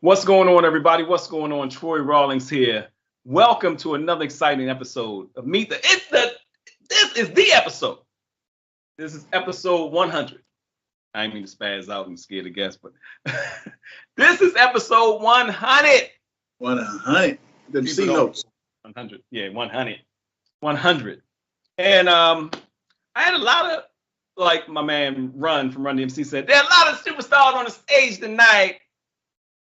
What's going on, everybody? What's going on? Troy Rawlings here. Welcome to another exciting episode of Meet the. This is the episode. This is episode 100. I ain't mean to spaz out and scared to guess, but this is episode 100. 100. Them C notes. 100. Yeah, 100. 100. And I had a lot of, like my man Run from Run DMC said, there are a lot of superstars on the stage tonight.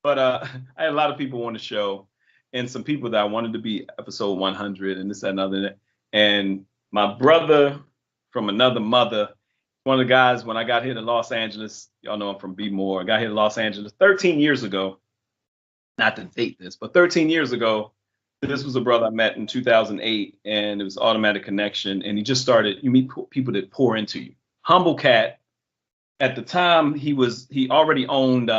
But I had a lot of people on the show and some people that I wanted to be episode 100 and this, that, and other. And my brother from another mother, one of the guys, when I got here to Los Angeles, y'all know I'm from B-More. I got here to Los Angeles 13 years ago. Not to date this, but 13 years ago, this was a brother I met in 2008, and it was Automatic Connection. And he just started, you meet people that pour into you. Humble cat. At the time, he already owned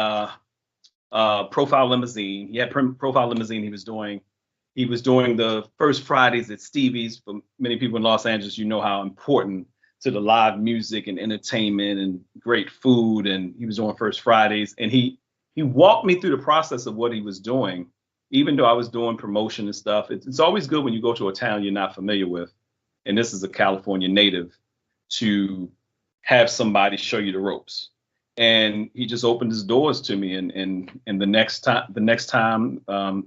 Profile Limousine. He had Profile Limousine. He was doing the first Fridays at Stevie's. For many people in Los Angeles, you know how important to the live music and entertainment and great food. And he was doing first Fridays. And he walked me through the process of what he was doing, even though I was doing promotion and stuff. It's always good when you go to a town you're not familiar with. And this is a California native, to have somebody show you the ropes. And he just opened his doors to me. And the next time, well,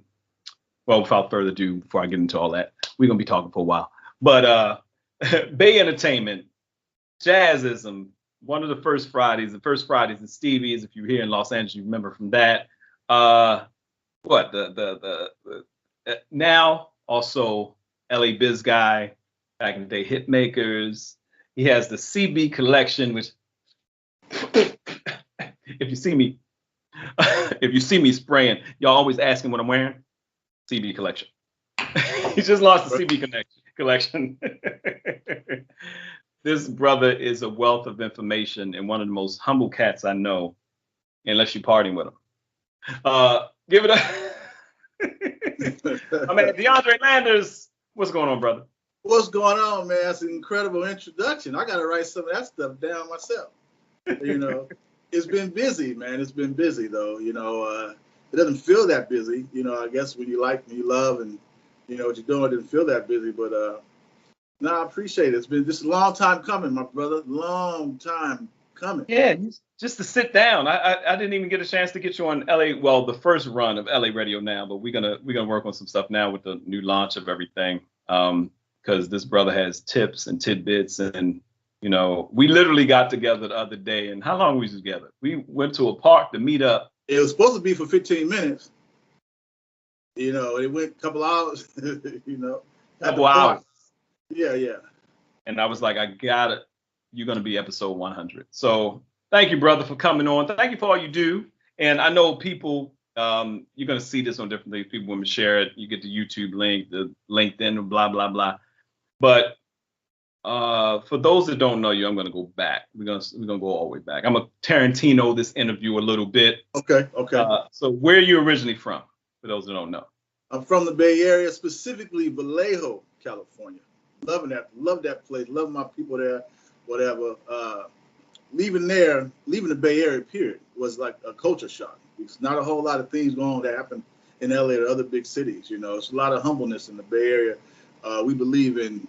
without further ado, before I get into all that, we're gonna be talking for a while. But Bay Entertainment, Jazzism, one of the first Fridays at Stevie's. If you're here in Los Angeles, you remember from that. Now also LA Biz Guy, back in the day, Hitmakers. He has the CB collection, which if you see me spraying, y'all always asking what I'm wearing. CB collection. He just lost the CB collection. This brother is a wealth of information and one of the most humble cats I know, unless you're partying with him. Give it up. I mean, DeAndre Landers, what's going on, brother? What's going on, man? That's an incredible introduction. I got to write some of that stuff down myself. You know, it's been busy, man. It's been busy, though. You know, it doesn't feel that busy. You know, I guess when you like and you love and, you know, what you're doing, it doesn't feel that busy. But, no, I appreciate it. It's been just a long time coming, my brother. Long time coming. Yeah, just to sit down. I didn't even get a chance to get you on LA. Well, the first run of LA Radio now, but we're gonna work on some stuff now with the new launch of everything. Because this brother has tips and tidbits, and you know, we literally got together the other day. And how long were we together? We went to a park to meet up. It was supposed to be for 15 minutes. You know, it went a couple hours. You know, couple hours. Yeah. And I was like, you're gonna be episode 100. So thank you, brother, for coming on. Thank you for all you do. And I know people. You're gonna see this on different things. People want to share it. You get the YouTube link, the LinkedIn, blah blah blah. But for those that don't know you, I'm gonna go back. We're gonna go all the way back. I'm gonna Tarantino this interview a little bit. Okay. So where are you originally from? For those that don't know, I'm from the Bay Area, specifically Vallejo, California. Love that place. Love my people there. Whatever. Leaving the Bay Area period was like a culture shock. It's not a whole lot of things going on that happen in LA or other big cities. You know, it's a lot of humbleness in the Bay Area. We believe in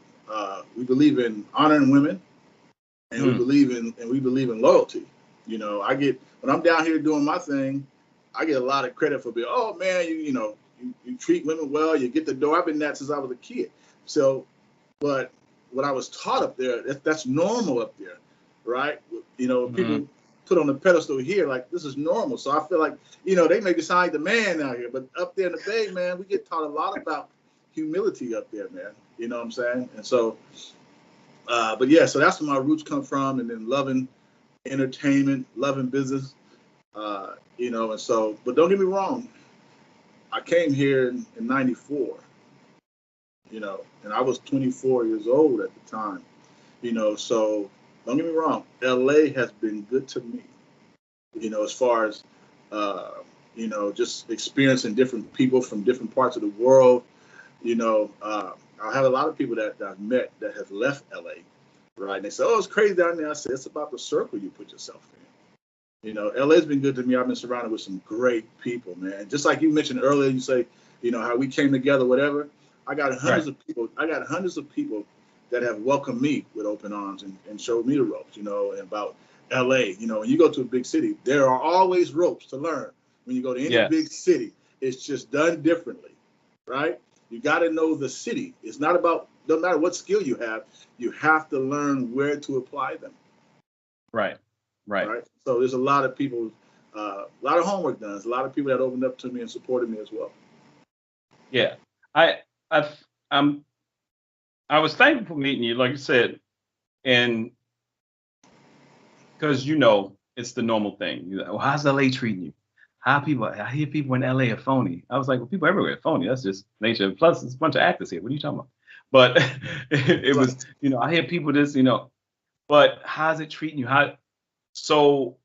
honoring women, and we believe in loyalty. You know, when I'm down here doing my thing, I get a lot of credit for being, oh man, you treat women well, you get the door. I've been that since I was a kid. So, but what I was taught up there, that's normal up there, right? You know, people put on the pedestal here, like this is normal. So I feel like, you know, they make it sound like the man out here, but up there in the Bay, man, we get taught a lot about humility up there, man. You know what I'm saying? And so, but yeah, so that's where my roots come from, and then loving entertainment, loving business, you know, and so, but don't get me wrong, I came here in 94, you know, and I was 24 years old at the time, you know, so don't get me wrong, LA has been good to me, you know, as far as, you know, just experiencing different people from different parts of the world. You know, I have a lot of people that I've met that have left LA, right? And they say, oh, it's crazy down there. I said, it's about the circle you put yourself in. You know, LA's been good to me. I've been surrounded with some great people, man. Just like you mentioned earlier, you say, you know, how we came together, whatever. I got hundreds Right. of people. I got hundreds of people that have welcomed me with open arms and showed me the ropes, you know, and about LA. You know, when you go to a big city, there are always ropes to learn. When you go to any big Yes. city, it's just done differently, right? You got to know the city. It's not about, no matter what skill you have to learn where to apply them. Right. Right. Right. So there's a lot of people, a lot of homework done. There's a lot of people that opened up to me and supported me as well. Yeah. I I've I'm I was thankful for meeting you, like you said, and because it's the normal thing. You're like, well, how's LA treating you? How people? I hear people in LA are phony. I was like, well, people everywhere are phony. That's just nature. Plus, it's a bunch of actors here. What are you talking about? But it was, Right. I hear people this, but how's it treating you? How so?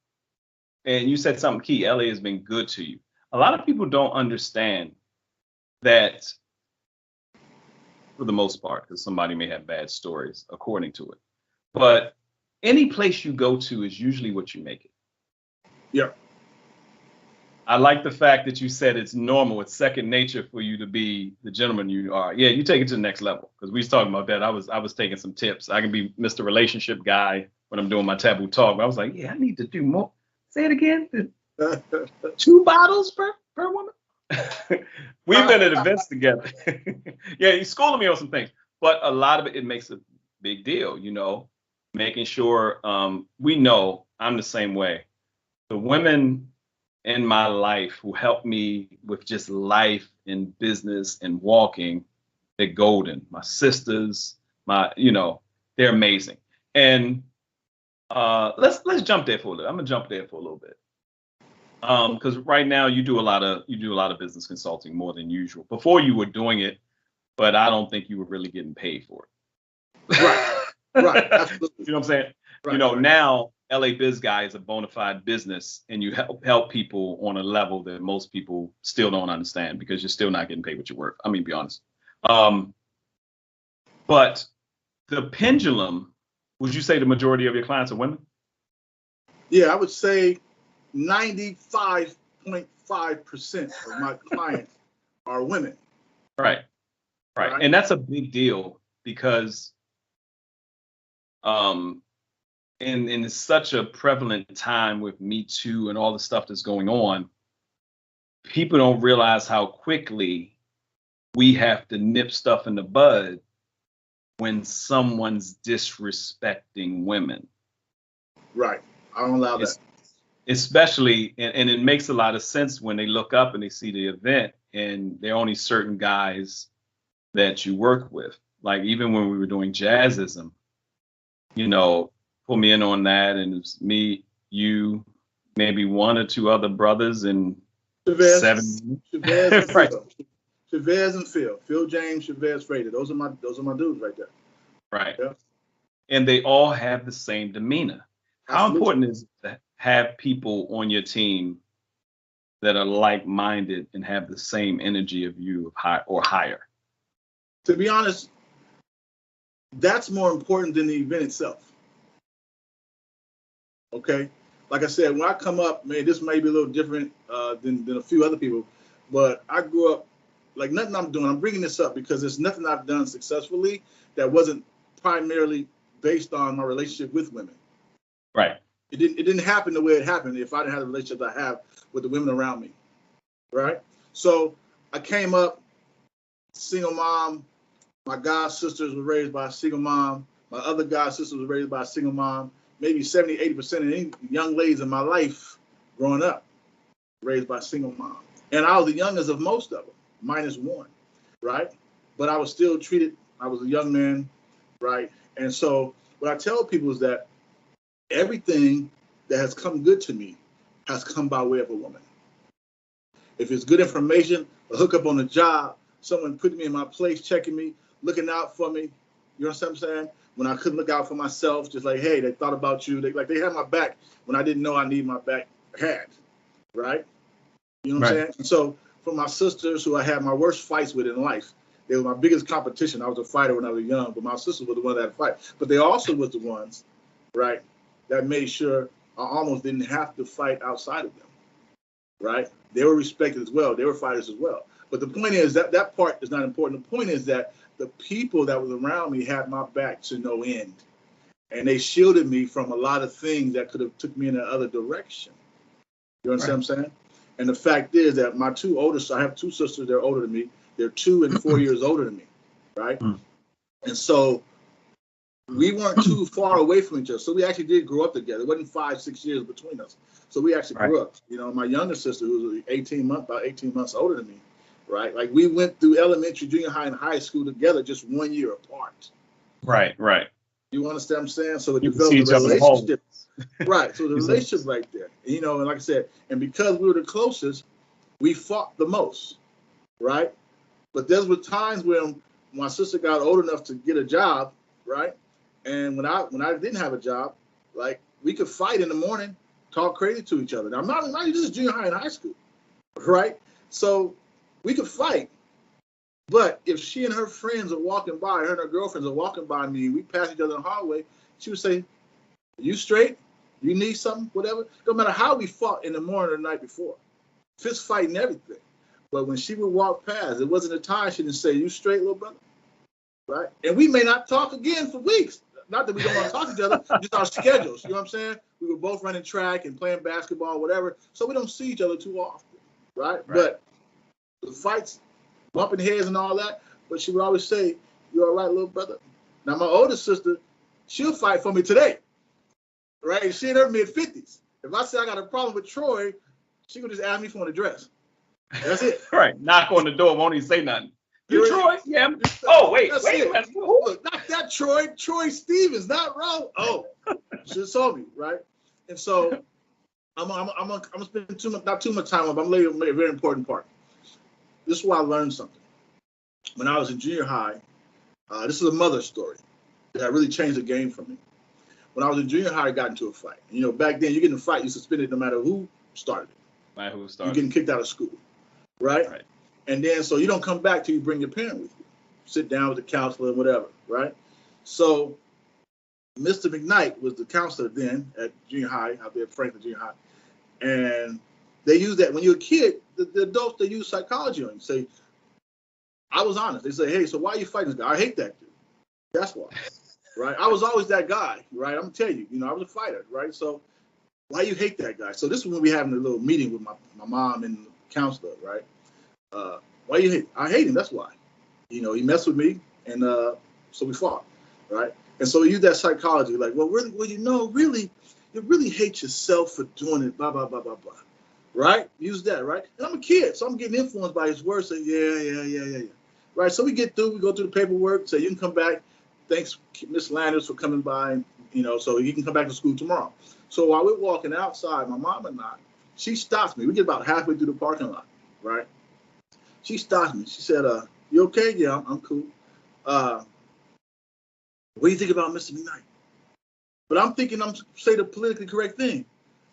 And you said something key. LA has been good to you. A lot of people don't understand that for the most part, because somebody may have bad stories according to it. But any place you go to is usually what you make it. Yeah. I like the fact that you said it's normal, it's second nature for you to be the gentleman you are. Yeah, you take it to the next level. Because we was talking about that. I was taking some tips. I can be Mr. Relationship Guy when I'm doing my taboo talk. But I was like, yeah, I need to do more. Say it again. 2 bottles per woman. We've been at events together. Yeah, he's schooling me on some things. But a lot of it makes a big deal, making sure we know I'm the same way. The women in my life who helped me with just life and business and walking, they're golden. My sisters, they're amazing. And let's jump there for a little. I'm gonna jump there for a little bit. Because right now you do a lot of business consulting more than usual. Before you were doing it, but I don't think you were really getting paid for it. Right. Right. Absolutely. You know what I'm saying? Right. Now LA Biz Guy is a bona fide business, and you help people on a level that most people still don't understand because you're still not getting paid what you're worth. I mean, be honest. But the pendulum, would you say the majority of your clients are women? Yeah, I would say 95.5% of my clients are women. Right. And that's a big deal because in such a prevalent time with Me Too and all the stuff that's going on, people don't realize how quickly we have to nip stuff in the bud when someone's disrespecting women. Right. I don't allow that. Especially, and it makes a lot of sense when they look up and they see the event and there are only certain guys that you work with. Like even when we were doing jazzism, pull me in on that, and it's me, you, maybe 1 or 2 other brothers, and Chavez, 7. Chavez and Right. Phil. Chavez and Phil James, Chavez Frater. Those are my dudes right there. Right. Yeah. And they all have the same demeanor. How Absolutely. important is it to have people on your team that are like-minded and have the same energy of you or higher? To be honest, that's more important than the event itself. Okay? Like I said, when I come up, man, this may be a little different than a few other people, but I grew up like nothing I'm doing. I'm bringing this up because there's nothing I've done successfully that wasn't primarily based on my relationship with women. Right. It didn't happen the way it happened if I didn't have the relationship I have with the women around me. Right? So I came up, single mom. My god sisters were raised by a single mom. My other god sisters were raised by a single mom. Maybe 70, 80% of any young ladies in my life growing up raised by a single mom. And I was the youngest of most of them, -1, right? But I was still treated, I was a young man, right? And so what I tell people is that everything that has come good to me has come by way of a woman. If it's good information, a hookup on the job, someone putting me in my place, checking me, looking out for me, you know what I'm saying? When I couldn't look out for myself, just like, hey, they thought about you. They had my back when I didn't know I needed my back had, right? You know what I'm saying? And so for my sisters who I had my worst fights with in life, they were my biggest competition. I was a fighter when I was young, but my sisters were the ones that had to fight. But they also was the ones, right, that made sure I almost didn't have to fight outside of them, right? They were respected as well. They were fighters as well. But the point is that part is not important. The point is that the people that was around me had my back to no end. And they shielded me from a lot of things that could have took me in another direction. You understand what I'm saying? And the fact is that my two oldest, I have two sisters, they're older than me. They're 2 and 4 years older than me, right? And so we weren't too far away from each other. So we actually did grow up together. It wasn't 5, 6 years between us. So we actually grew up. You know, my younger sister, who was about 18 months older than me, right? Like we went through elementary, junior high, and high school together just 1 year apart. Right. You understand what I'm saying? So it developed a relationship. Right. So the relationship right there. You know, and like I said, and because we were the closest, we fought the most, right? But there were times when my sister got old enough to get a job, right? And when I didn't have a job, like we could fight in the morning, talk crazy to each other. Now, I'm not just junior high and high school, right? So we could fight. But if she and her friends are walking by, her and her girlfriends are walking by me, we pass each other in the hallway, she would say, "Are you straight? You need something? Whatever." No matter how we fought in the morning or the night before, fist fighting, everything. But when she would walk past, it wasn't a time she didn't say, "You straight, little brother?" Right? And we may not talk again for weeks. Not that we don't want to talk to each other, just our schedules. You know what I'm saying? We were both running track and playing basketball, whatever. So we don't see each other too often, right? But the fights, bumping heads and all that, but she would always say, "You all right, little brother?" Now, my older sister, she'll fight for me today, right? She in her mid-50s. If I say I got a problem with Troy, she could just ask me for an address. That's it. Right. Knock on the door, won't even say nothing. You Troy? Yeah. Oh, wait. Look, not that Troy. Troy Stevens, not Rawlings. Oh, she just told me, right? And so I'm gonna spend not too much time on it, but I'm going to lay a very important part. This is why I learned something. When I was in junior high, this is a mother story that really changed the game for me. When I was in junior high, I got into a fight. You know, back then, you get in a fight, you suspended no matter who started it. You're getting kicked out of school, right? And then, so you don't come back till you bring your parent with you. Sit down with the counselor and whatever, right? So Mr. McKnight was the counselor then at junior high, out there at Franklin Junior High. And they use that when you're a kid, the adults, they use psychology on you. Say, I was honest. They say, "Hey, so why are you fighting this guy?" "I hate that dude." That's why, right? I was always that guy, right? I'm gonna tell you, I was a fighter, right? So why you hate that guy? So this is when we having a little meeting with my mom and the counselor, right? Why you hate? I hate him. That's why. He messed with me, and so we fought, right? And so we use that psychology, like, really, you really hate yourself for doing it, blah blah blah blah blah, right? Use that, right? And I'm a kid, so I'm getting influenced by his words. Say, yeah, right? So we go through the paperwork. Say, you can come back. Thanks, Miss Landers, for coming by. So you can come back to school tomorrow. So while we're walking outside, my mom and I, she stops me. We get about halfway through the parking lot, right? She stopped me. She said, "You okay?" "Yeah, I'm cool. What do you think about Mr. McKnight?" But I'm thinking I'm say the politically correct thing.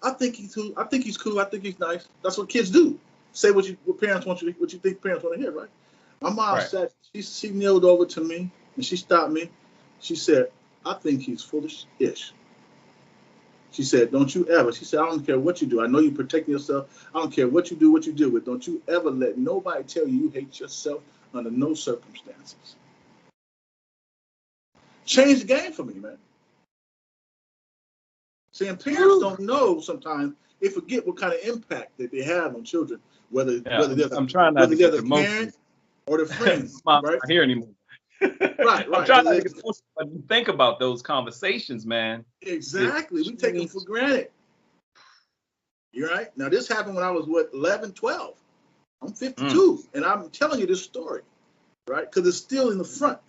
I think he's cool. I think he's nice. That's what kids do. Say what parents want you, what you think parents want to hear, right? My mom sat. She kneeled over to me and she stopped me. She said, "I think he's foolish-ish." She said, "Don't you ever." She said, "I don't care what you do. I know you're protecting yourself. I don't care what you do, what you deal with. Don't you ever let nobody tell you hate yourself under no circumstances." Changed the game for me, man. See, and parents don't know sometimes. They forget what kind of impact that they have on children, whether they're the parent or the friends, Mom's right? Not here anymore. Right. I'm trying not to get emotional, but think about those conversations, man. Exactly. We take them for granted. You're right. Now, this happened when I was, 11, 12. I'm 52, and I'm telling you this story, right? Because it's still in the front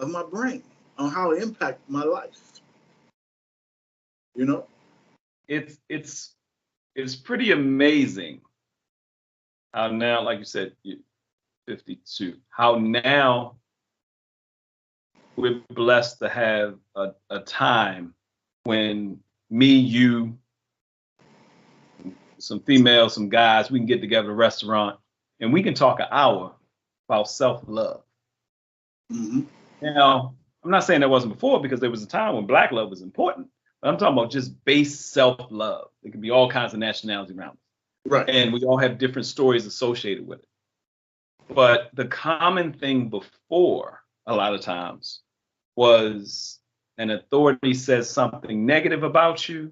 of my brain on how it impacted my life. It's pretty amazing how now, like you said, you're 52, how now we're blessed to have a time when me, you, some females, some guys, we can get together at a restaurant and we can talk an hour about self-love. Mm-hmm. Now, I'm not saying that wasn't before, because there was a time when Black love was important, I'm talking about just base self-love. It can be all kinds of nationalities around us. Right. And we all have different stories associated with it. But the common thing before, a lot of times, was an authority says something negative about you,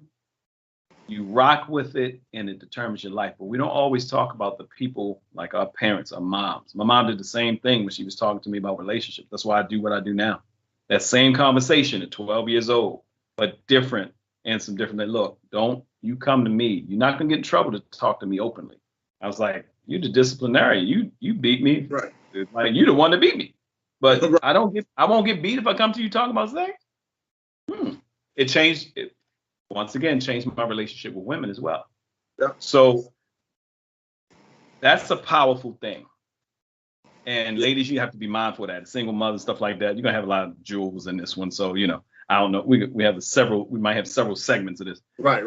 you rock with it, and it determines your life. But we don't always talk about the people like our parents, our moms. My mom did the same thing when she was talking to me about relationships. That's why I do what I do now. That same conversation at 12 years old, but different and some different. Look, don't you come to me. You're not going to get in trouble to talk to me openly. I was like, you're the disciplinarian. You beat me. Right. Like, you're the one to beat me. But Right. I won't get beat if I come to you talking about sex. It changed. It once again changed my relationship with women as well. Yeah. So that's a powerful thing. And ladies, you have to be mindful of that. Single mothers, stuff like that. You're gonna have a lot of jewels in this one. So, I don't know. We might have several segments of this. Right.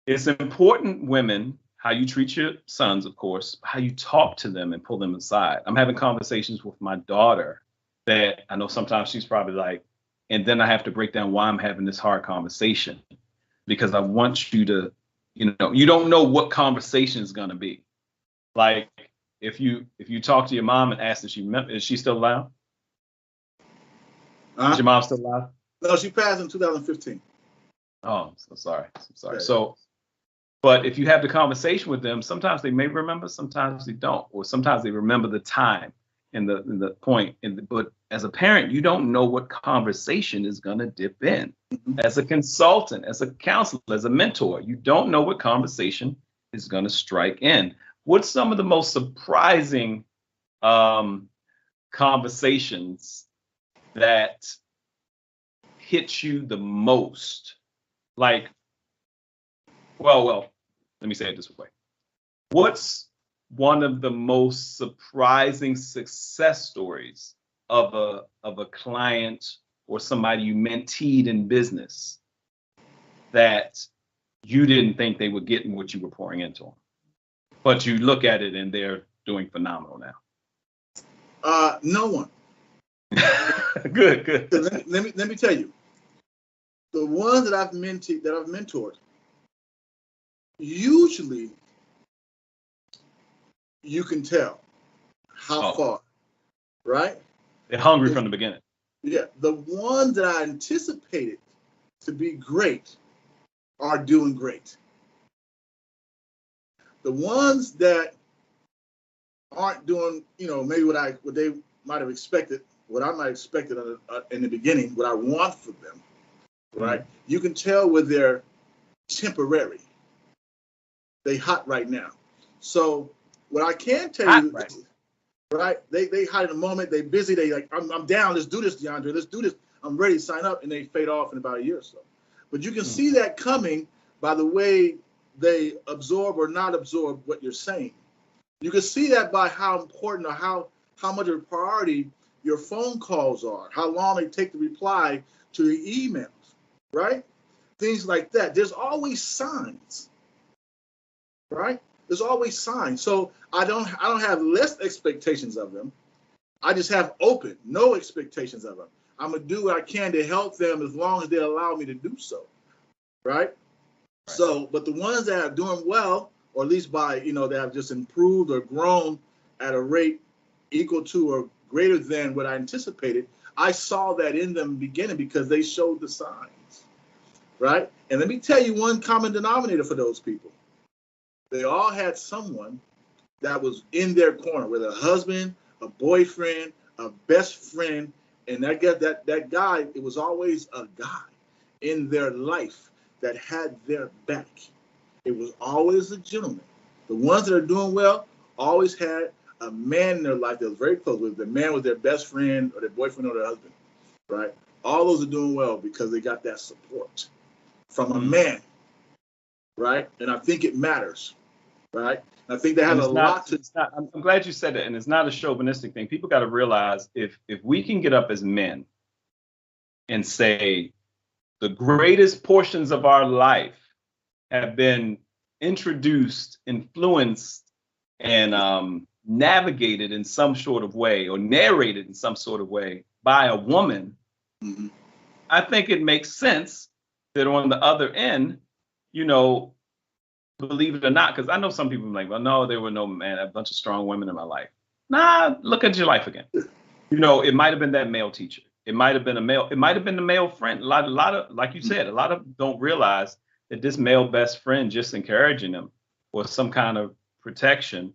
It's important, women, how you treat your sons, of course, how you talk to them and pull them aside. I'm having conversations with my daughter that I know sometimes she's probably like, and then I have to break down why I'm having this hard conversation, because I want you to, you don't know what conversation is going to be. Like if you talk to your mom and ask is she still alive? Is your mom still alive? No, she passed in 2015. Oh, I'm so sorry. Yeah. So, but if you have the conversation with them, sometimes they may remember, sometimes they don't, or sometimes they remember the time and the point. But as a parent, you don't know what conversation is going to dip in. Mm-hmm. As a consultant, as a counselor, as a mentor, you don't know what conversation is going to strike in. What's some of the most surprising conversations that hit you the most? Like, well, let me say it this way. What's one of the most surprising success stories of a client or somebody you menteed in business that you didn't think they were getting what you were pouring into them, but you look at it and they're doing phenomenal now? No one. Good. Let me tell you, the ones that I've mentored, usually you can tell how far, right? They're hungry from the beginning. Yeah, the ones that I anticipated to be great are doing great. The ones that aren't doing, maybe what they might have expected, what I might have expected in the beginning, what I want for them, right? Mm-hmm. You can tell where they're temporary. They hot right now. So what I can tell you, right? They hot in the moment. They busy. They like, I'm down. Let's do this, DeAndre. Let's do this. I'm ready to sign up, and they fade off in about a year or so. But you can see that coming by the way they absorb or not absorb what you're saying. You can see that by how important or how much of a priority your phone calls are, how long they take to reply to your emails, right? Things like that. There's always signs, right? There's always signs. So I don't have less expectations of them. I just have no expectations of them. I'm gonna do what I can to help them as long as they allow me to do so, right? So, but the ones that are doing well, or at least by, they have just improved or grown at a rate equal to or greater than what I anticipated, I saw that in them beginning because they showed the signs, right? And let me tell you one common denominator for those people. They all had someone that was in their corner, whether a husband, a boyfriend, a best friend, and that guy, it was always a guy in their life that had their back. It was always a gentleman. The ones that are doing well always had a man in their life that was very close with. The man was their best friend or their boyfriend or their husband, right? All those are doing well because they got that support from a man, right? And I think it matters, right? And I think they have a lot to. I'm glad you said that, and it's not a chauvinistic thing. People got to realize if we can get up as men and say the greatest portions of our life have been introduced, influenced, and navigated in some sort of way or narrated in some sort of way by a woman, I think it makes sense that on the other end, you know, believe it or not, because I know some people are like, well, no, there were no man, a bunch of strong women in my life. Nah, look at your life again. You know, it might have been that male teacher. It might have been a male. It might have been the male friend. A lot of, like you said, a lot of don't realize that this male best friend just encouraging them was some kind of protection,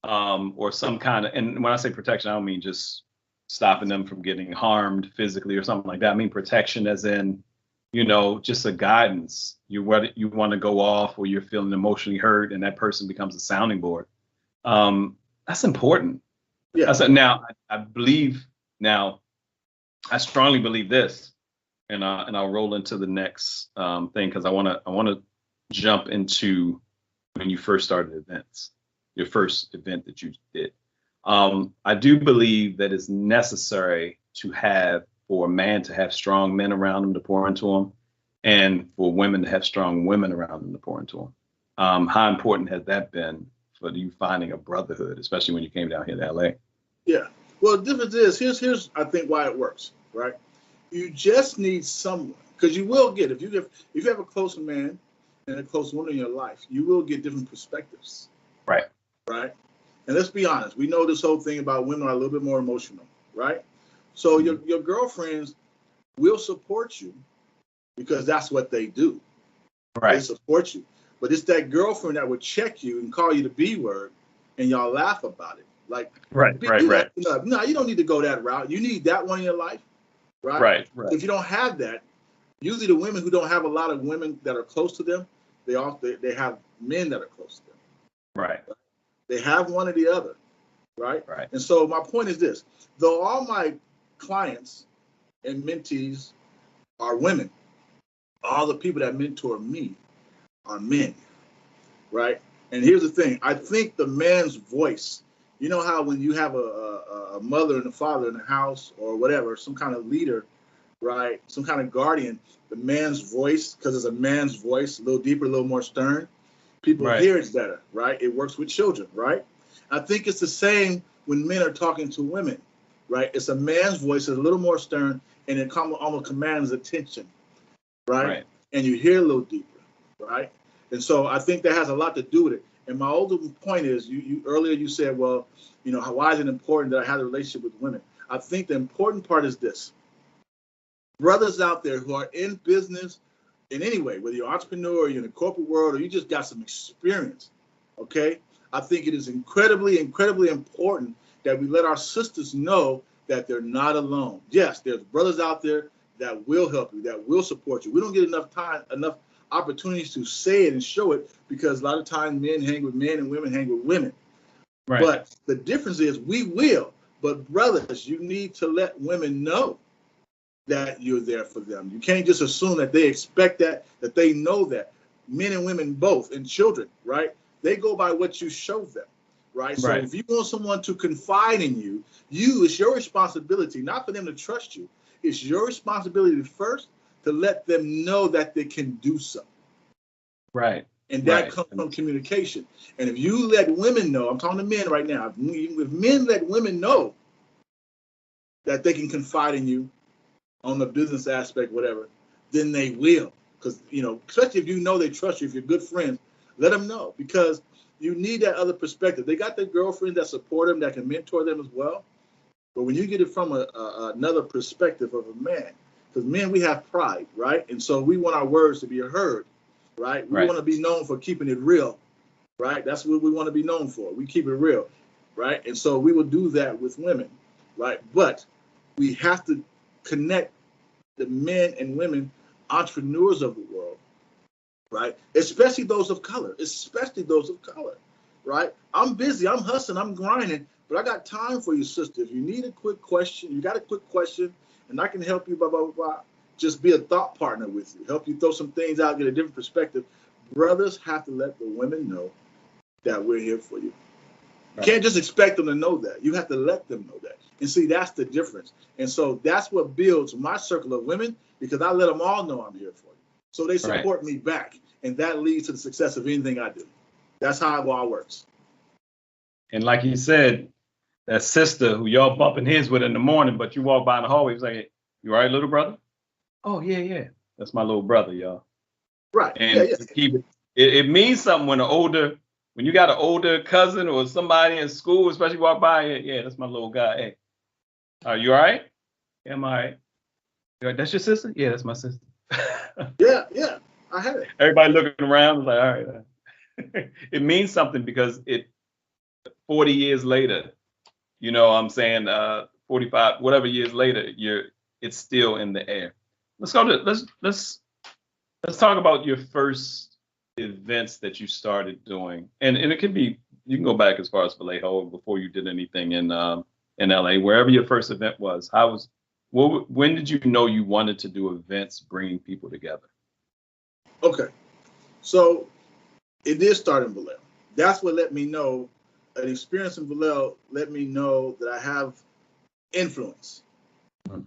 or some kind of. And when I say protection, I don't mean just stopping them from getting harmed physically or something like that. I mean protection, as in, you know, just a guidance. You want to go off, or you're feeling emotionally hurt, and that person becomes a sounding board. That's important. Yeah. Now I believe now. I strongly believe this, and I'll roll into the next thing, because I want to jump into when you first started events, your first event that you did. I do believe that it's necessary for a man to have strong men around him to pour into him, and for women to have strong women around them to pour into them. How important has that been for you finding a brotherhood, especially when you came down here to LA? Yeah. Well, the difference is, here's I think why it works, right? You just need someone, because you will get, if you have a close man and a close woman in your life, you will get different perspectives. Right. Right. And let's be honest, we know this whole thing about women are a little bit more emotional, right? So your girlfriends will support you because that's what they do. Right. They support you. But it's that girlfriend that would check you and call you the B word, and y'all laugh about it. Like, right. No, you don't need to go that route. You need that one in your life, right? Right. If you don't have that, usually the women who don't have a lot of women that are close to them, they have men that are close to them. Right. They have one or the other, right? Right. And so my point is this: though all my clients and mentees are women, all the people that mentor me are men, right? And here's the thing: I think the man's voice. You know how when you have a mother and a father in the house or whatever, some kind of leader, right? Some kind of guardian, the man's voice, because it's a man's voice, a little deeper, a little more stern. People hear it better, right? It works with children, right? I think it's the same when men are talking to women, right? It's a man's voice, it's a little more stern, and it almost commands attention, right? And you hear a little deeper, right? And so I think that has a lot to do with it. And my ultimate point is, you earlier you said, well, you know, why is it important that I have a relationship with women? I think the important part is this. Brothers out there who are in business in any way, whether you're an entrepreneur or you're in the corporate world or you just got some experience, okay? I think it is incredibly, incredibly important that we let our sisters know that they're not alone. Yes, there's brothers out there that will help you, that will support you. We don't get enough opportunities to say it and show it, because a lot of times men hang with men and women hang with women. Right. But the difference is we will. But brothers, you need to let women know that you're there for them. You can't just assume that they expect that they know that. Men and women both, and children, right? They go by what you show them, right? So if you want someone to confide in you, it's your responsibility, not for them to trust you. It's your responsibility first to let them know that they can do so. Right. And that comes from communication. And if you let women know, I'm talking to men right now, if men let women know that they can confide in you on the business aspect, whatever, then they will. Because, you know, especially if you know they trust you, if you're good friends, let them know. Because you need that other perspective. They got their girlfriends that support them, that can mentor them as well. But when you get it from another perspective of a man, because men, we have pride, right? And so we want our words to be heard, right? We want to be known for keeping it real, right? That's what we want to be known for. We keep it real, right? And so we will do that with women, right? But we have to connect the men and women entrepreneurs of the world, right? Especially those of color, right? I'm busy, I'm hustling, I'm grinding, but I got time for you, sister. If you need a quick question, you got a quick question, and I can help you, blah, blah, blah, blah. Just be a thought partner with you, help you throw some things out, get a different perspective. Brothers have to let the women know that we're here for you. You can't just expect them to know that. You have to let them know that. And see, that's the difference. And so that's what builds my circle of women, because I let them all know I'm here for you. So they support me back. And that leads to the success of anything I do. That's how it all works. And like you said, that sister who y'all bumping heads with in the morning, but you walk by in the hallway, it's like, you all right, little brother? Oh, yeah. That's my little brother, y'all. Right. And Yeah. keep it. It means something when you got an older cousin or somebody in school, especially walk by. Yeah, that's my little guy. Hey, are you all right? Yeah, I'm all right. That's your sister? Yeah, that's my sister. Yeah. I had it. Everybody looking around was like, all right. It means something because 40 years later, you know what I'm saying, 45, whatever years later, it's still in the air. Let's talk about your first events that you started doing. And it can be, you can go back as far as Vallejo before you did anything in LA, wherever your first event was. When did you know you wanted to do events bringing people together? Okay. So it did start in Vallejo. That's what let me know, an experience in Vallejo let me know that I have influence. Mm-hmm.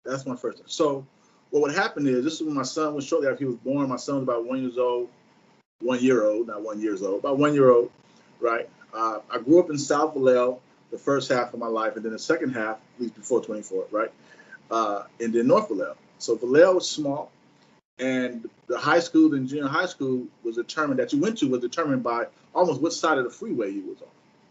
That's my first thing. So what would happen is, this is when my son was, shortly after he was born. My son was about 1 year old, not 1 year old, about 1 year old, right? I grew up in South Vallejo the first half of my life, and then the second half, at least before 24, right? And then North Vallejo. So Vallejo was small, and the high school and junior high school was determined by almost what side of the freeway you was on.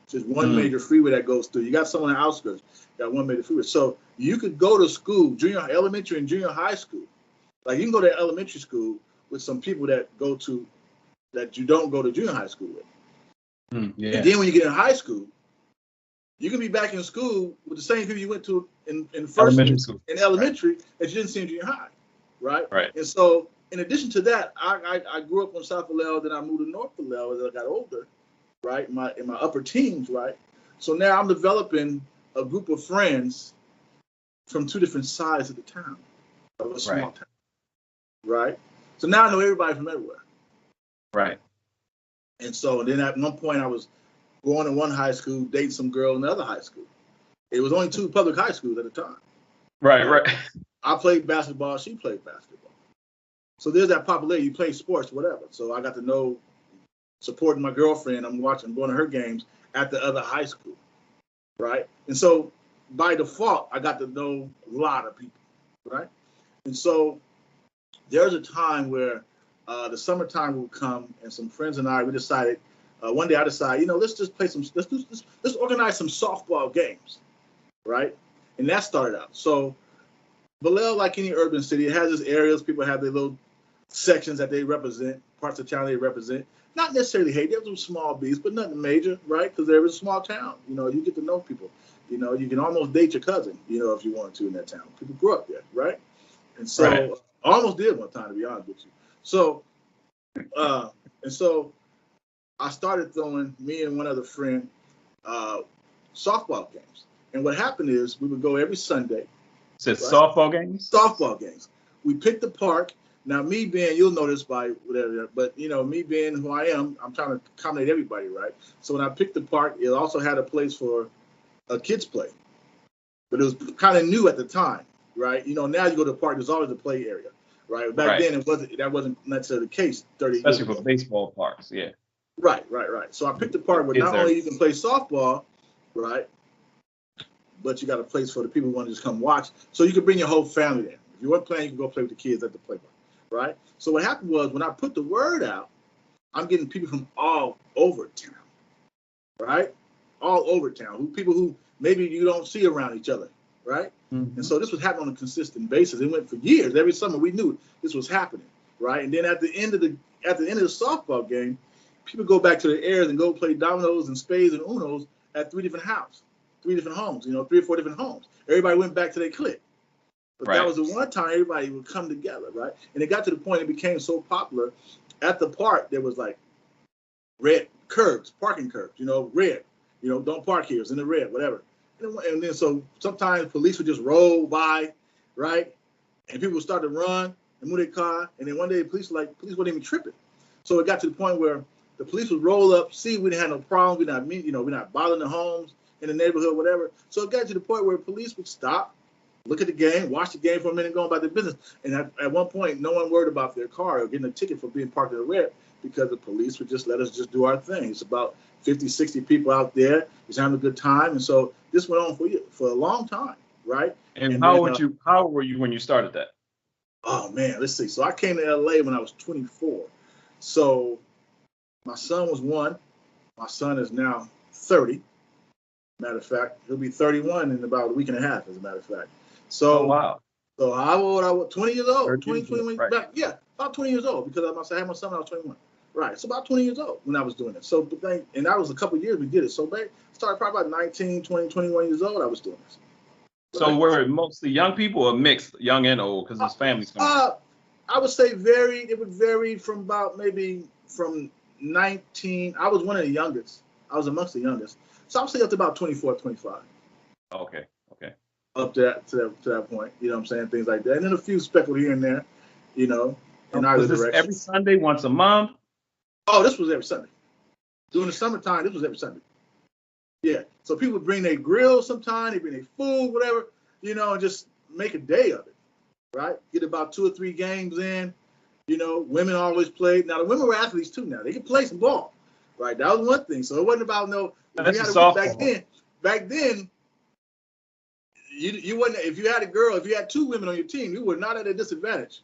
Just one major freeway that goes through. You got some on the outskirts, got one major freeway. So you could go to school, elementary and junior high school. Like, you can go to elementary school with some people that you don't go to junior high school with. Yeah. And then when you get in high school, you can be back in school with the same people you went to in elementary school, in elementary, right, that you didn't see in junior high, right? Right. And so, in addition to that, I grew up on South Vallejo, then I moved to North Vallejo as I got older, right? In my upper teens, right? So now I'm developing a group of friends from two different sides of the town, of a small town, right? So now I know everybody from everywhere. Right. And so then at one point I was going to one high school, dating some girl in the other high school. It was only two public high schools at the time. Right. I played basketball, she played basketball. So there's that popularity, you play sports, whatever. So I got to know, supporting my girlfriend, I'm going to her games at the other high school, right? And so by default, I got to know a lot of people, right? And so there's a time where the summertime would come, and some friends and I, we decided, one day I decided, let's just play let's organize some softball games, right? And that started out. So Vallejo, like any urban city, it has its areas. People have their little sections that they represent, parts of town they represent. Not necessarily hate. There's some small beats, but nothing major, right? Because there is a small town. You get to know people. You can almost date your cousin, if you wanted to in that town. People grew up there, right? And so right. I almost did one time, to be honest with you. So, and so I started throwing, me and one other friend, softball games. And what happened is we would go every Sunday. So right? Softball games? Softball games. We picked the park. Now, me being, you'll know this by whatever, but, me being who I am, I'm trying to accommodate everybody, right? So when I picked the park, it also had a place for a kids play. But it was kind of new at the time, right? Now you go to the park, there's always a play area, right? Back then, that wasn't necessarily the case 30 years ago. Especially for baseball parks, yeah. Right. So I picked a park where not only you can play softball, right, but you got a place for the people who want to just come watch. So you can bring your whole family there. If you weren't playing, you can go play with the kids at the playground, right? So what happened was, when I put the word out, I'm getting people from all over town, right? All over town. People who maybe you don't see around each other, right? Mm-hmm. And so this was happening on a consistent basis. It went for years. Every summer we knew this was happening, right? And then at the end of the softball game, people go back to their areas and go play dominoes and spades and unos at three different homes, 3 or 4 different homes. Everybody went back to their clique. But that was the one time everybody would come together, right? And it got to the point it became so popular. At the park, there was like red curbs, parking curbs, red, don't park here, it's in the red, whatever. And then so sometimes police would just roll by, right? And people would start to run and move their car. And then one day the police wasn't even tripping. So it got to the point where the police would roll up, see we didn't have no problem, we're not bothering the homes in the neighborhood, whatever. So it got to the point where police would stop, look at the game, watch the game for a minute, and go about their business. And at one point, no one worried about their car or getting a ticket for being parked in the red, because the police would just let us just do our thing. It's about 50, 60 people out there just having a good time. And so this went on for a long time, right? And how old were you when you started that? Oh man, let's see. So I came to LA when I was 24. So my son was 1. My son is now 30. Matter of fact, he'll be 31 in about a week and a half, as a matter of fact. Oh So, wow. so how old I was? 20 years old. 30 20, years old, 21, right. yeah, about 20 years old because I had my son when I was 21. Right. So about 20 years old when I was doing it. So, and that was a couple of years we did it. So, started probably about 19, 20, 21 years old. I was doing this. So Right. were it mostly young people or mixed, young and old, because his family's coming? I would say varied. It would vary from about maybe from 19. I was one of the youngest. I was amongst the youngest. So I would say up to about 24, 25. Okay. Okay. Up to that point. You know what I'm saying? Things like that. And then a few speckled here and there, you know, in either Was this direction. every Sunday, once a month? Oh, this was every Sunday. During the summertime, this was every Sunday. Yeah. So people would bring their grill sometime, they bring their food, whatever, you know, and just make a day of it. Right? Get about 2 or 3 games in. You know, women always played. Now the women were athletes too now. They could play some ball. Right? That was one thing. So it wasn't about That's a softball. Back then, you wasn't, if you had a girl, if you had 2 women on your team, you were not at a disadvantage.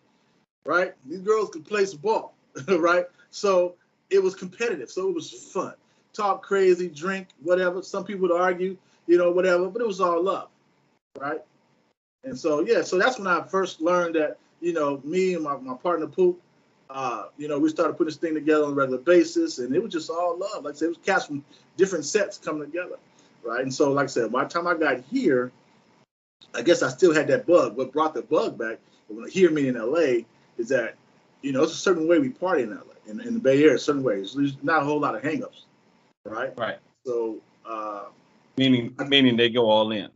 Right? These girls could play some ball. Right? So it was competitive. So it was fun. Talk crazy, drink, whatever. Some people would argue, you know, whatever, but it was all love. Right? And so, yeah, so that's when I first learned that, you know, me and my partner, Poop, you know, we started putting this thing together on a regular basis, and it was just all love. Like I said, it was cats from different sets coming together, right? And so, like I said, by the time I got here, I guess I still had that bug. What brought the bug back, here, me in LA, is that, you know, it's a certain way we party in LA, in the Bay Area, a certain ways. There's not a whole lot of hangups, right? Right. So, Meaning they go all in.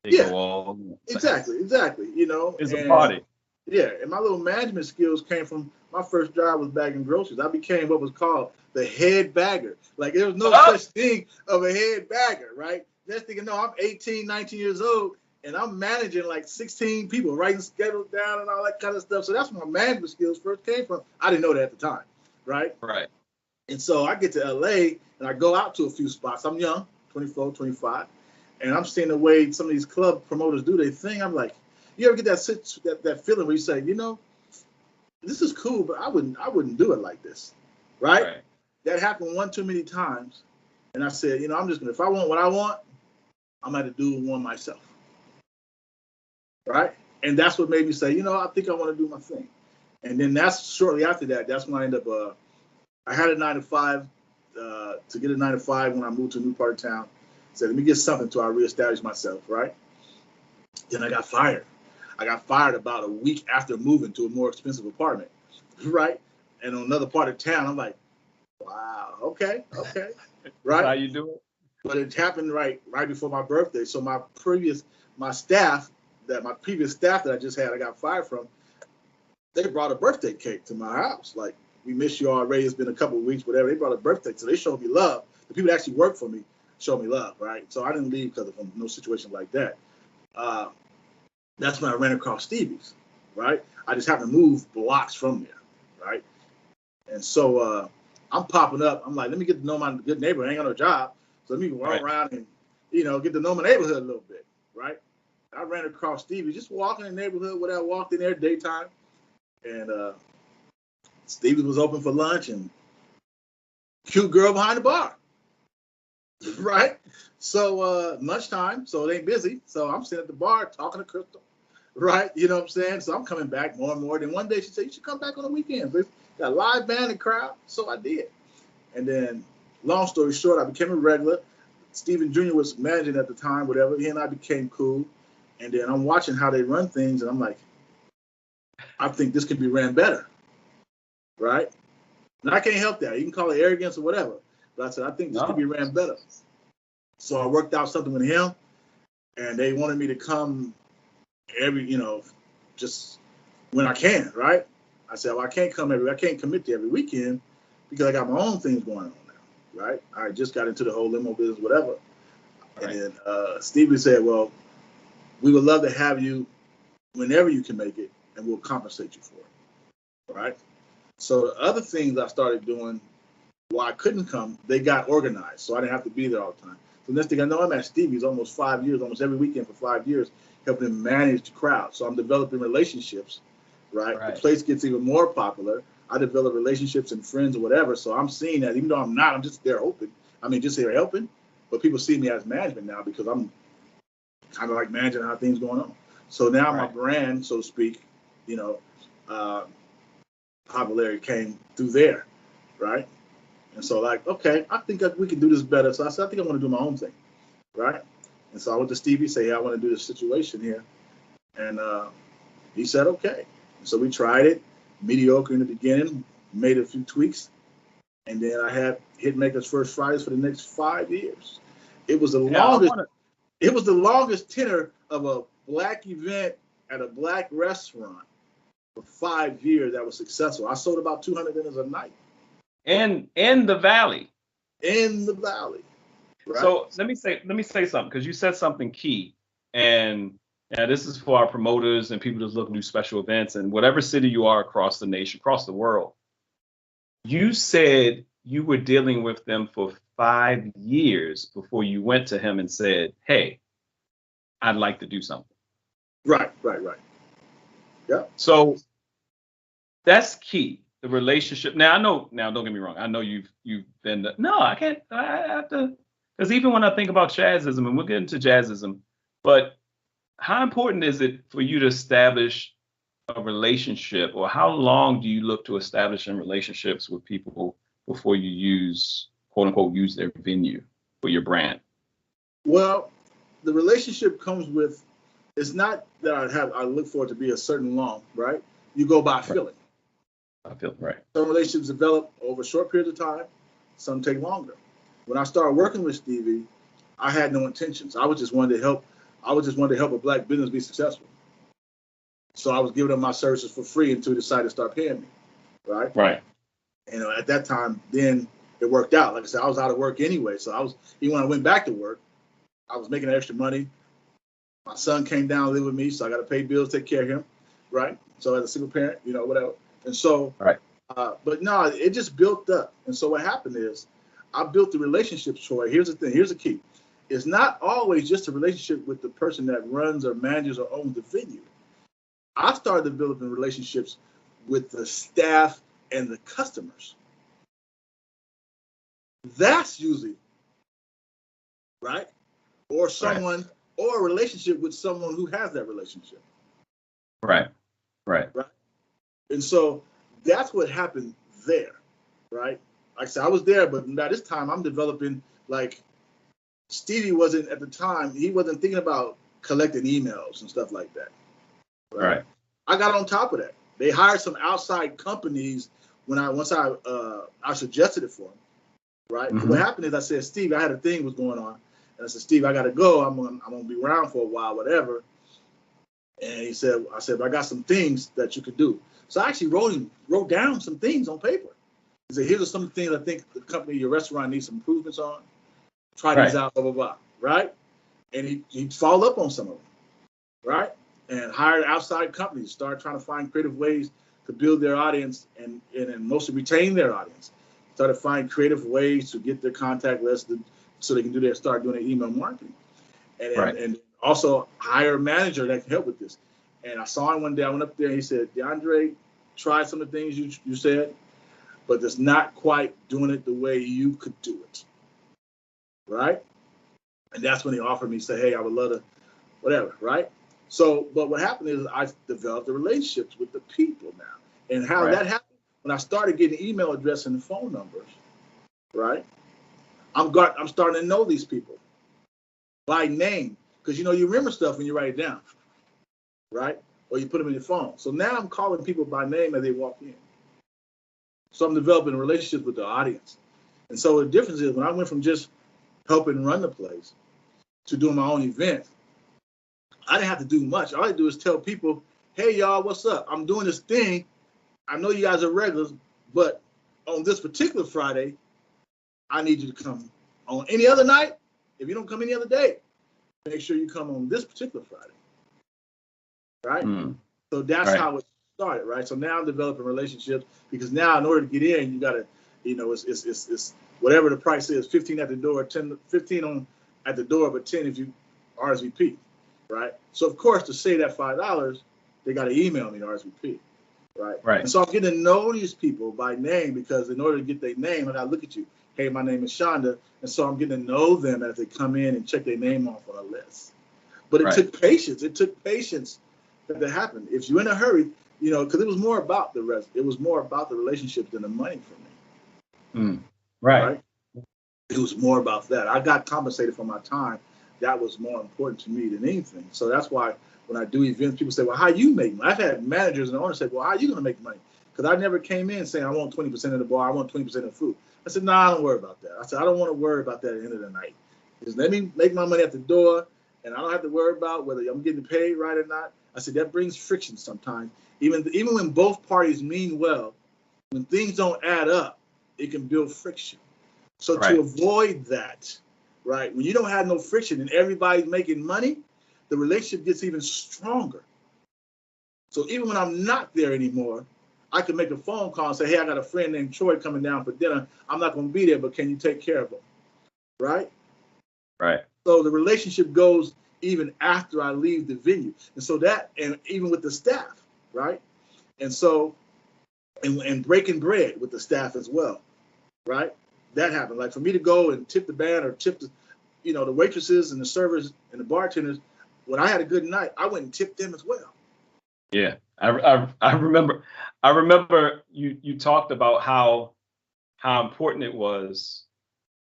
They yeah, go all in. exactly, you know. It's a and party. Yeah, and my little management skills came from my first job was bagging groceries. I became what was called the head bagger. Like there was no such thing of a head bagger, right? Next thing you know, I'm 18, 19 years old, and I'm managing like 16 people, writing schedules down and all that kind of stuff. So that's where my management skills first came from. I didn't know that at the time, right? Right. And so I get to LA and I go out to a few spots. I'm young, 24, 25, and I'm seeing the way some of these club promoters do their thing. I'm like, you ever get that feeling where you say, you know, this is cool, but I wouldn't do it like this, right? That happened one too many times, and I said, you know, I'm just gonna, if I want what I want, I'm gonna do one myself, right? And that's what made me say, you know, I think I want to do my thing. And then that's shortly after that. That's when I ended up. I had a 9 to 5. To get a 9 to 5 when I moved to a new part of town, said, let me get something till I reestablish myself, right? Then I got fired. I got fired about a week after moving to a more expensive apartment, right? And on another part of town, I'm like, wow, okay, right? How you do it? But it happened right before my birthday. So my previous staff that I just had, I got fired from, they brought a birthday cake to my house. Like, we miss you already. It's been a couple of weeks, whatever. They brought a birthday, so they showed me love. The people that actually work for me showed me love, right? So I didn't leave because of no situation like that. That's when I ran across Stevie's, right? I just happened to move blocks from there, right? And so I'm popping up. I'm like, let me get to know my good neighbor. I ain't got no job. So let me run around and, you know, get to know my neighborhood a little bit, right? I ran across Stevie's, just walking in the neighborhood, whatever, walked in there daytime. And Stevie's was open for lunch and cute girl behind the bar, right? So lunchtime, so it ain't busy. So I'm sitting at the bar talking to Crystal, right? You know what I'm saying? So I'm coming back more and more. Then one day she said, you should come back on the weekends. There's got a live band and crowd. So I did. And then long story short, I became a regular. Stephen Jr. was managing at the time, whatever. He and I became cool. And then I'm watching how they run things, and I'm like, I think this could be ran better, right? And I can't help that. You can call it arrogance or whatever. But I said, I think this could be ran better. So I worked out something with him, and they wanted me to come just when I can, right? I said, well, I can't commit to every weekend because I got my own things going on now, right? I just got into the whole limo business, whatever. Right. And then Stevie said, well, we would love to have you whenever you can make it, and we'll compensate you for it, right? So the other things I started doing while I couldn't come, they got organized, so I didn't have to be there all the time. So next thing I know, I'm at Stevie's almost 5 years, almost every weekend for 5 years, helping him manage the crowd. So I'm developing relationships right? The Right. place gets even more popular. I develop relationships and friends or whatever. So I'm seeing that even though I'm not, I'm just there open. I mean, just there helping. But people see me as management now because I'm kind of like managing how things going on. So now my Right. brand, so to speak, you know, popularity came through there, right? And so like, okay, I think we can do this better. So I said, I think I want to do my own thing, right? And so I went to Stevie, say, hey, I want to do this situation here. And he said, okay. And so we tried it, mediocre in the beginning, made a few tweaks. And then I had Hitmakers First Fridays for the next 5 years. It was the Yeah, longest. It was the longest tenure of a black event at a black restaurant for 5 years that was successful. I sold about 200 dinners a night in the valley. in the valley. Right? So let me say something, because you said something key, and this is for our promoters and people that's looking to do special events and whatever city you are across the nation, across the world. You said you were dealing with them for 5 years before you went to him and said, "Hey, I'd like to do something." Right. Yeah. So that's key. The relationship. Now I know. Now don't get me wrong. I know you've been. No, I can't. I have to. Because even when I think about jazzism, and we'll get into jazzism, but how important is it for you to establish a relationship, or how long do you look to establish in relationships with people before you use, quote unquote, use their venue for your brand? Well, the relationship comes with. It's not that I look for it to be a certain long, right? You go by feeling. I feel right. Some relationships develop over a short period of time. Some take longer. When I started working with Stevie, I had no intentions. I was just wanted to help. I was just wanted to help a black business be successful. So I was giving them my services for free until he decided to start paying me, right? Right. And at that time, then it worked out. Like I said, I was out of work anyway. So even when I went back to work, I was making extra money. My son came down to live with me, so I got to pay bills, take care of him, right? So as a single parent, whatever. And so, right. But no, it just built up. And so what happened is I built the relationships, Troy. Here's the thing. Here's the key. It's not always just a relationship with the person that runs or manages or owns the venue. I started developing relationships with the staff and the customers. That's usually, right? Or someone, right. Or a relationship with someone who has that relationship. Right. And so that's what happened there, right? Like I said, I was there, but by this time I'm developing, like, Stevie wasn't at the time, he wasn't thinking about collecting emails and stuff like that. Right. I got on top of that. They hired some outside companies once I suggested it for them, right? Mm-hmm. What happened is I said, Steve, I had a thing was going on, and I said, Steve, I got to go. I'm gonna be around for a while, whatever. And I said, but I got some things that you could do. So I actually wrote down some things on paper. He said, here are some things I think the company, your restaurant needs some improvements on. Try these out, blah, blah, blah, right? And he'd follow up on some of them, right? And hired outside companies, started trying to find creative ways to build their audience and mostly retain their audience. Started finding creative ways to get their contact list so they can start doing their email marketing. And also hire a manager that can help with this. And I saw him one day, I went up there and he said, DeAndre, try some of the things you said, but it's not quite doing it the way you could do it. Right? And that's when he offered me, say, hey, I would love to, whatever, right? So, but what happened is I developed the relationships with the people now. And how that happened, when I started getting email address and phone numbers, right? I'm starting to know these people by name. Because, you remember stuff when you write it down, right? Or you put them in your phone. So now I'm calling people by name as they walk in. So I'm developing relationships with the audience. And so the difference is when I went from just helping run the place to doing my own event, I didn't have to do much. All I do is tell people, hey, y'all, what's up? I'm doing this thing. I know you guys are regulars, but on this particular Friday, I need you to come. On any other night, if you don't come any other day, make sure you come on this particular Friday, right? So that's how it started, right? So now I'm developing relationships because now in order to get in, you got to, it's whatever the price is, 15 at the door, 15 at the door, but 10 if you RSVP, right? So of course to save that $5, they got to email me the RSVP. right? Right. And so I'm getting to know these people by name, because in order to get their name, I gotta look at you. Hey, my name is Shonda, and so I'm getting to know them as they come in and check their name off on a list. But it took patience. It took patience that happened. If you're in a hurry, because it was more about the rest. It was more about the relationship than the money for me. Right. It was more about that. I got compensated for my time. That was more important to me than anything. So that's why when I do events, people say, well, how you make money? I've had managers and owners say, well, how are you going to make money? Because I never came in saying I want 20% of the bar, I want 20% of the food. I said, no, I don't worry about that. I said, I don't want to worry about that at the end of the night. Just let me make my money at the door, and I don't have to worry about whether I'm getting paid right or not. I said, that brings friction sometimes. Even when both parties mean well, when things don't add up, it can build friction. So to avoid that, right, when you don't have no friction and everybody's making money, the relationship gets even stronger. So even when I'm not there anymore, I can make a phone call and say, hey, I got a friend named Troy coming down for dinner. I'm not going to be there, but can you take care of him? Right? Right. So the relationship goes even after I leave the venue. And so that, and even with the staff, right? And so, and breaking bread with the staff as well, right? That happened. Like for me to go and tip the band or tip the, the waitresses and the servers and the bartenders, when I had a good night, I went and tipped them as well. Yeah, I remember you talked about how important it was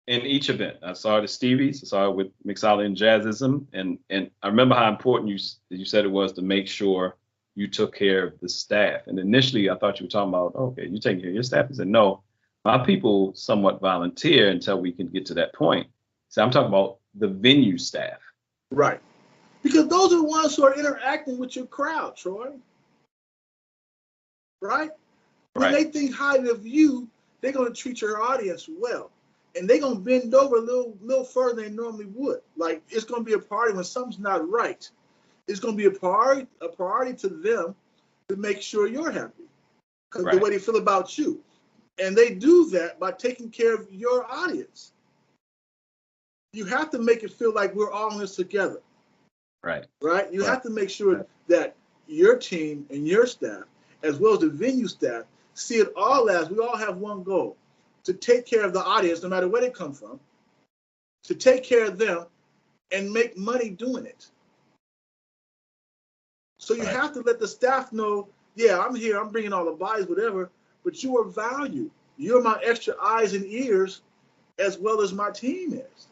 in each event. I saw it at Stevie's, I saw it with Mixology and Jazzism, and I remember how important you said it was to make sure you took care of the staff. And initially, I thought you were talking about, okay, you taking care of your staff. I said, no, my people somewhat volunteer until we can get to that point. So I'm talking about the venue staff. Right. Because those are the ones who are interacting with your crowd, Troy. Right? When they think highly of you, they're going to treat your audience well. And they're going to bend over a little further than they normally would. Like, it's going to be a party when something's not right. It's going to be a priority to them to make sure you're happy. Because the way they feel about you. And they do that by taking care of your audience. You have to make it feel like we're all in this together. Right. You have to make sure that your team and your staff, as well as the venue staff, see it all as we all have one goal: to take care of the audience, no matter where they come from, to take care of them and make money doing it. So you have to let the staff know, yeah, I'm here, I'm bringing all the bodies, whatever, but you are valued. You're my extra eyes and ears as well as my team is.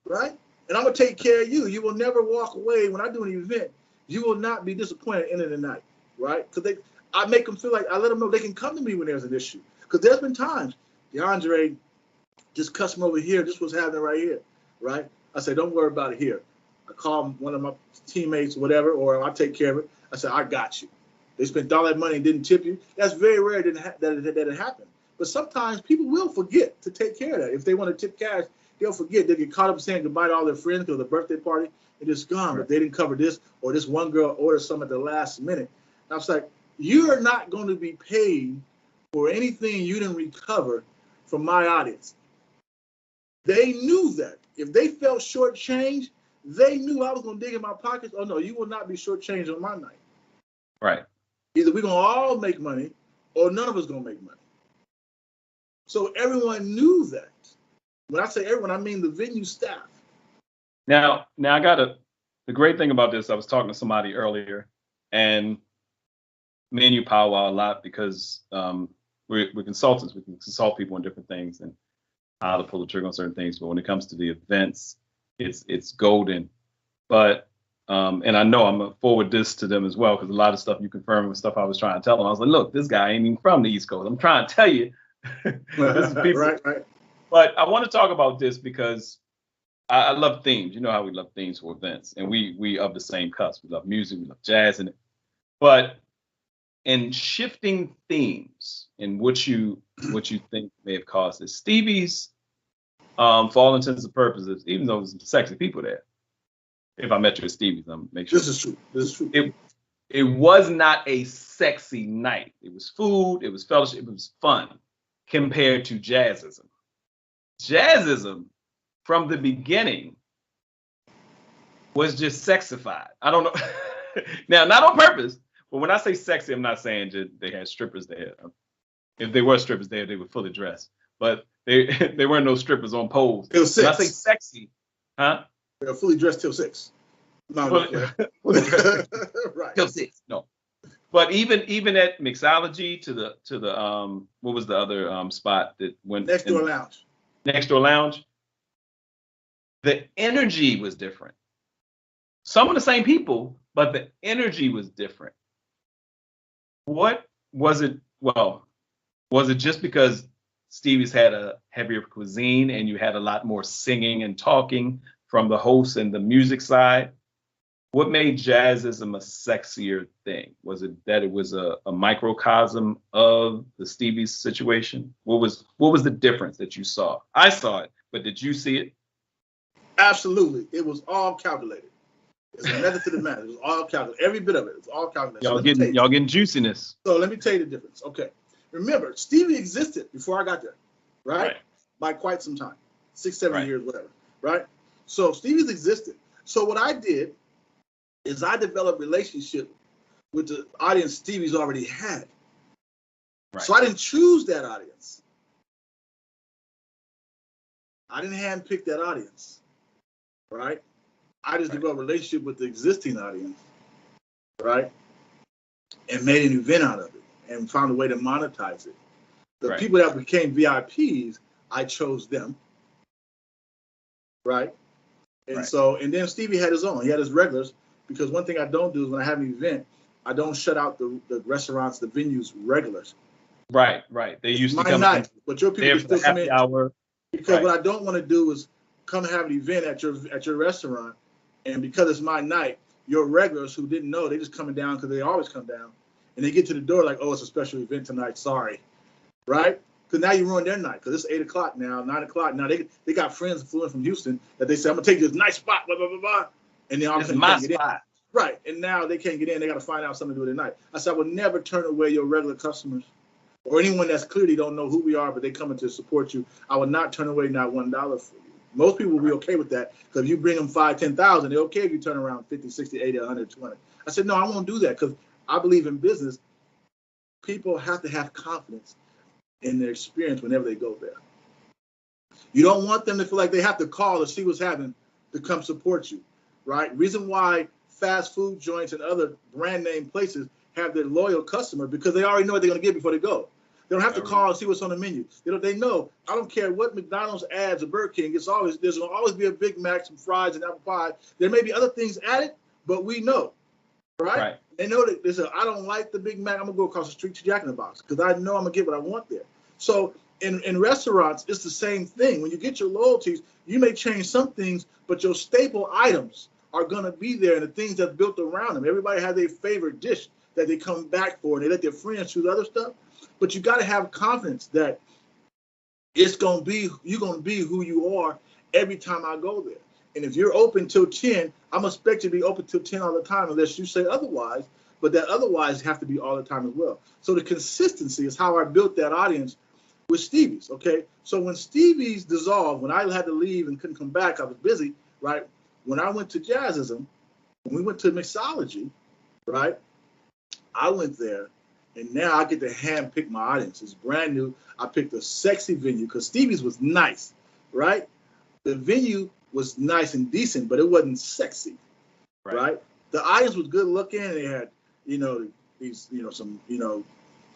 Right? And I'm going to take care of you. You will never walk away. When I do an event, you will not be disappointed at the end of the night, right? Because I make them feel like, I let them know they can come to me when there's an issue. Because there's been times, DeAndre, this customer over here, this was happening right here, right? I say, don't worry about it here. I call one of my teammates, whatever, or I take care of it. I say, I got you. They spent all that money and didn't tip you. That's very rare that it happened. But sometimes people will forget to take care of that. If they want to tip cash, they'll forget. They get caught up saying goodbye to all their friends because of the birthday party and it's gone. But they didn't cover this, or this one girl ordered some at the last minute. And I was like, you are not going to be paid for anything you didn't recover from my audience. They knew that. If they felt shortchanged, they knew I was going to dig in my pockets. Oh, no, you will not be shortchanged on my night. Right. Either we're going to all make money or none of us going to make money. So everyone knew that. When I say everyone, I mean the venue staff. Now I got the great thing about this, I was talking to somebody earlier, and me and you powwow a lot because we're consultants. We can consult people on different things and how to pull the trigger on certain things. But when it comes to the events, it's golden. But and I know I'm gonna forward this to them as well, because a lot of stuff you confirmed with stuff I was trying to tell them. I was like, look, this guy ain't even from the East Coast. I'm trying to tell you. This is people. Right. But I want to talk about this because I love themes. You know how we love themes for events, and we of the same cusp. We love music, we love jazz, and but in shifting themes and what you think may have caused this. Stevie's, for all intents and purposes, even though there's some sexy people there. If I met you at Stevie's, I'm make sure. This is true. It was not a sexy night. It was food, it was fellowship, it was fun compared to jazzism. Jazzism from the beginning was just sexified. I don't know. Now, not on purpose, But when I say sexy, I'm not saying just they had strippers there. If they were strippers there, they were fully dressed. But they they weren't no strippers on poles. Till 6. When I say sexy, huh? They're fully dressed till 6. No, Fully dressed right. till 6. No. But even at mixology to the what was the other spot that went Next door lounge. Next door lounge, the energy was different. Some of the same people, but the energy was different. What was it? Well, was it just because Stevie's had a heavier cuisine and you had a lot more singing and talking from the hosts and the music side? What made jazzism a sexier thing? Was it that it was a microcosm of the Stevie's situation? What was the difference that you saw? I saw it, but did you see it? Absolutely. It was all calculated. It's a method to the madness. It was all calculated. Every bit of it. It was all calculated. Y'all getting juiciness. So let me tell you the difference. Okay. Remember, Stevie existed before I got there, right? By quite some time. 6, 7 years, whatever. Right? So Stevie's existed. So what I did is I developed relationship with the audience Stevie's already had. Right. So I didn't choose that audience. I didn't handpick that audience, right? I just developed a relationship with the existing audience, right? And made an event out of it and found a way to monetize it. The people that became VIPs, I chose them, right? And so, and then Stevie had his own. He had his regulars, because one thing I don't do is when I have an event, I don't shut out the restaurants, the venues, regulars. Right. They used to come night, but your people can still come in. Hour. Because what I don't want to do is come have an event at your restaurant, and because it's my night, your regulars who didn't know, they just coming down because they always come down, and they get to the door like, oh, it's a special event tonight, sorry, right? Because now you ruined their night, because it's 8 o'clock now, 9 o'clock now. They got friends flew in from Houston that they say, I'm gonna take you to this nice spot, blah blah blah blah, and then all of a sudden my get spot. In. Right, and now they can't get in. They got to find out something to do at night. I said, I would never turn away your regular customers or anyone that's clearly don't know who we are, but they coming to support you. I would not turn away not $1 for you. Most people will be okay with that, because if you bring them 5, 10,000, they're okay if you turn around 50, 60, 80, 100, 200. I said, no, I won't do that, because I believe in business. People have to have confidence in their experience whenever they go there. You don't want them to feel like they have to call to see what's happening to come support you, right? Reason why fast food joints and other brand name places have their loyal customer, because they already know what they're going to get before they go. They don't have to call and see what's on the menu. They know. I don't care what McDonald's adds or Burger King. There's going to always be a Big Mac, some fries, and apple pie. There may be other things added, but we know, right? They know that they say, I don't like the Big Mac. I'm gonna go across the street to Jack in the Box because I know I'm gonna get what I want there. So in restaurants, it's the same thing. When you get your loyalties, you may change some things, but your staple items are gonna be there, and the things that's built around them. Everybody has their favorite dish that they come back for, and they let their friends choose other stuff. But you got to have confidence that you're gonna be who you are every time I go there. And if you're open till 10, I'm expect you to be open till 10 all the time, unless you say otherwise. But that otherwise have to be all the time as well. So the consistency is how I built that audience with Stevie's. Okay, so when Stevie's dissolved, when I had to leave and couldn't come back, I was busy. Right. When I went to Jazzism, when we went to mixology, right, I went there. And now I get to hand pick my audience. It's brand new. I picked a sexy venue because Stevie's was nice, right? The venue was nice and decent, but it wasn't sexy, right? The audience was good looking. They had, the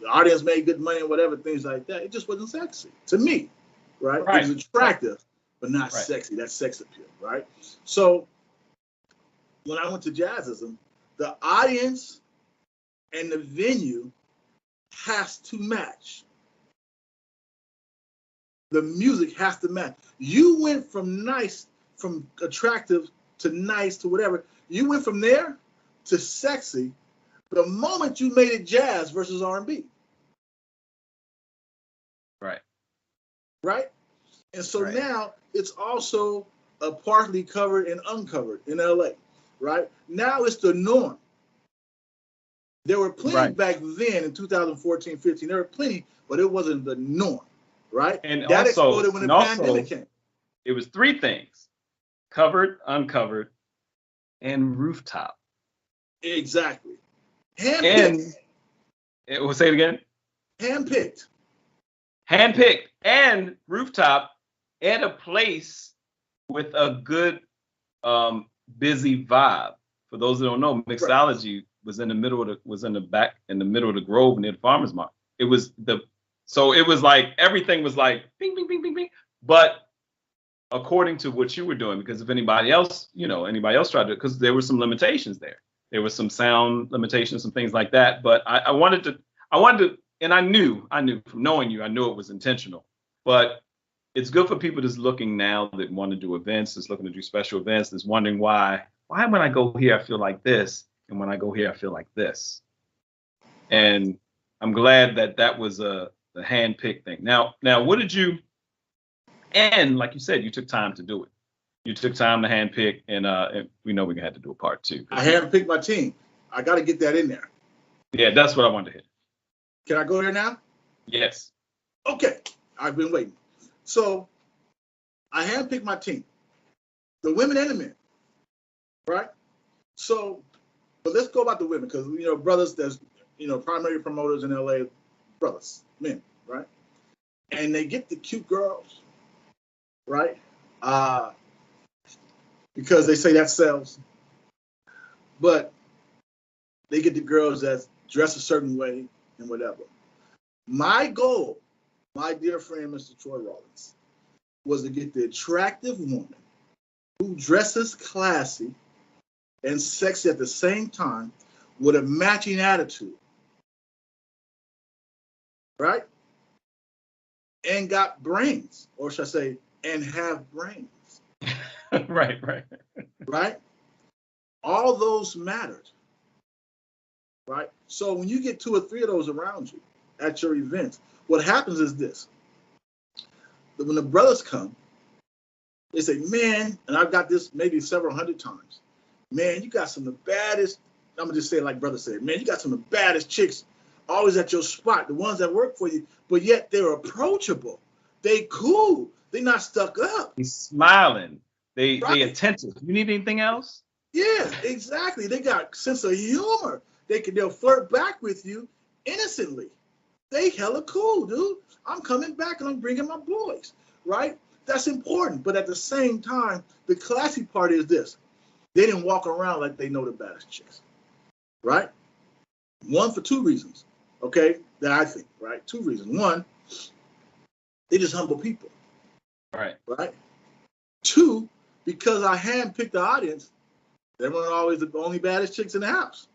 audience made good money and whatever, things like that. It just wasn't sexy to me, right? It was attractive, but not sexy. That's sex appeal, right? So when I went to Jazzism, the audience and the venue has to match. The music has to match. You went from attractive to nice to whatever. You went from there to sexy the moment you made it jazz versus R&B. Right? And so now it's also a partly covered and uncovered in LA, right? Now it's the norm. There were plenty back then in 2014, 15. There were plenty, but it wasn't the norm, right? And that also, exploded when the pandemic came. It was 3 things: covered, uncovered, and rooftop. Exactly. Handpicked. And we'll say it again. Handpicked. Handpicked and rooftop and a place with a good busy vibe. For those that don't know, mixology was in the middle of the middle of the Grove near the farmers market. It was like everything was like bing bing bing bing bing. But according to what you were doing, because if anybody else tried to, because there were some limitations there. There was some sound limitations, some things like that. But I wanted to, and I knew from knowing you, I knew it was intentional. But it's good for people that's looking now that want to do events, that's looking to do special events, that's wondering why when I go here I feel like this, and when I go here I feel like this. And I'm glad that was the hand-picked thing. Now, what did you? And like you said, you took time to do it. You took time to handpick, and we know we had to do a part 2. I handpicked my team. I got to get that in there. Yeah, that's what I wanted to hit. Can I go there now? Yes. Okay. I've been waiting. So I handpicked my team, the women and the men, right? So, but let's go about the women because, brothers, there's, primary promoters in LA, brothers, men, right? And they get the cute girls, right? Because they say that sells. But they get the girls that dress a certain way and whatever. My goal, my dear friend, Mr. Troy Rawlings, was to get the attractive woman who dresses classy and sexy at the same time with a matching attitude, right? And got brains, or should I say, and have brains. Right. Right? All those mattered, right? So when you get 2 or 3 of those around you at your events, what happens is this. When the brothers come, they say, man, and I've got this maybe several hundred times, man, you got some of the baddest, I'm going to just say it like brother said, man, you got some of the baddest chicks always at your spot, the ones that work for you, but yet they're approachable. They cool. They're not stuck up. He's smiling. They attentive. You need anything else? Yeah, exactly. They got sense of humor. They'll flirt back with you innocently. They hella cool, dude. I'm coming back and I'm bringing my boys, right? That's important. But at the same time, the classy part is this. They didn't walk around like they know the baddest chicks, right? One, for 2 reasons, okay, that I think, right? 2 reasons. One, they just humble people. Right. 2, because I handpicked the audience, they weren't always the only baddest chicks in the house.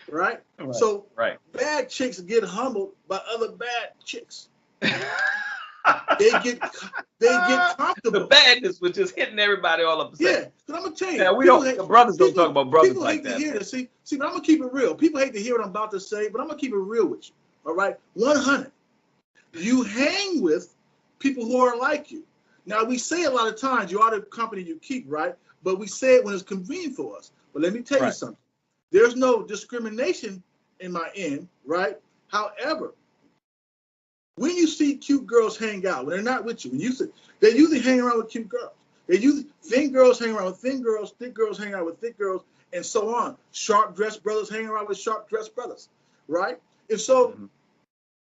Right? So bad chicks get humbled by other bad chicks. They get comfortable. The badness was just hitting everybody all up the side. Yeah, but I'm gonna tell you. Yeah, brothers don't talk about brothers like that. People hate to hear this. See, but I'm gonna keep it real. People hate to hear what I'm about to say, but I'm gonna keep it real with you. All right, 100. You hang with people who are like you. Now we say a lot of times you are the company you keep, right? But we say it when it's convenient for us. But let me tell you something. There's no discrimination in my end, right? However, when you see cute girls hang out, when they're not with you, they usually hang around with cute girls. Thin girls hang around with thin girls, thick girls hang out with thick girls, and so on. Sharp-dressed brothers hang around with sharp-dressed brothers, right? And so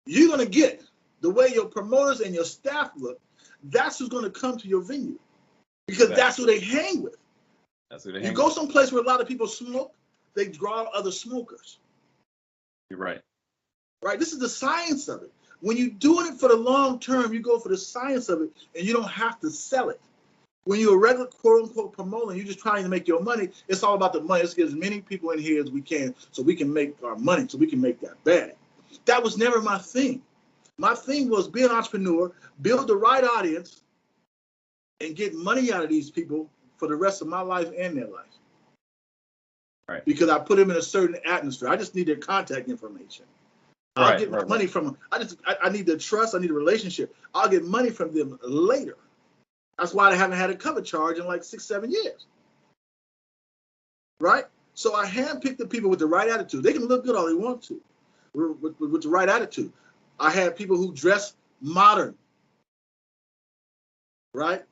you're going to get the way your promoters and your staff look. That's who's going to come to your venue because that's who they hang with. You go someplace where a lot of people smoke, they draw other smokers. You're right. Right? This is the science of it. When you're doing it for the long term, you go for the science of it, and you don't have to sell it. When you're a regular quote-unquote promoter, you're just trying to make your money. It's all about the money. Let's get as many people in here as we can so we can make our money, so we can make that bag. That was never my thing. My thing was be an entrepreneur, build the right audience, and get money out of these people for the rest of my life and their life. Right. Because I put them in a certain atmosphere. I just need their contact information. I'll get money from them. I need their trust. I need a relationship. I'll get money from them later. That's why I haven't had a cover charge in like 6-7 years. Right? So I handpicked the people with the right attitude. They can look good all they want to with the right attitude. I had people who dress modern. Right?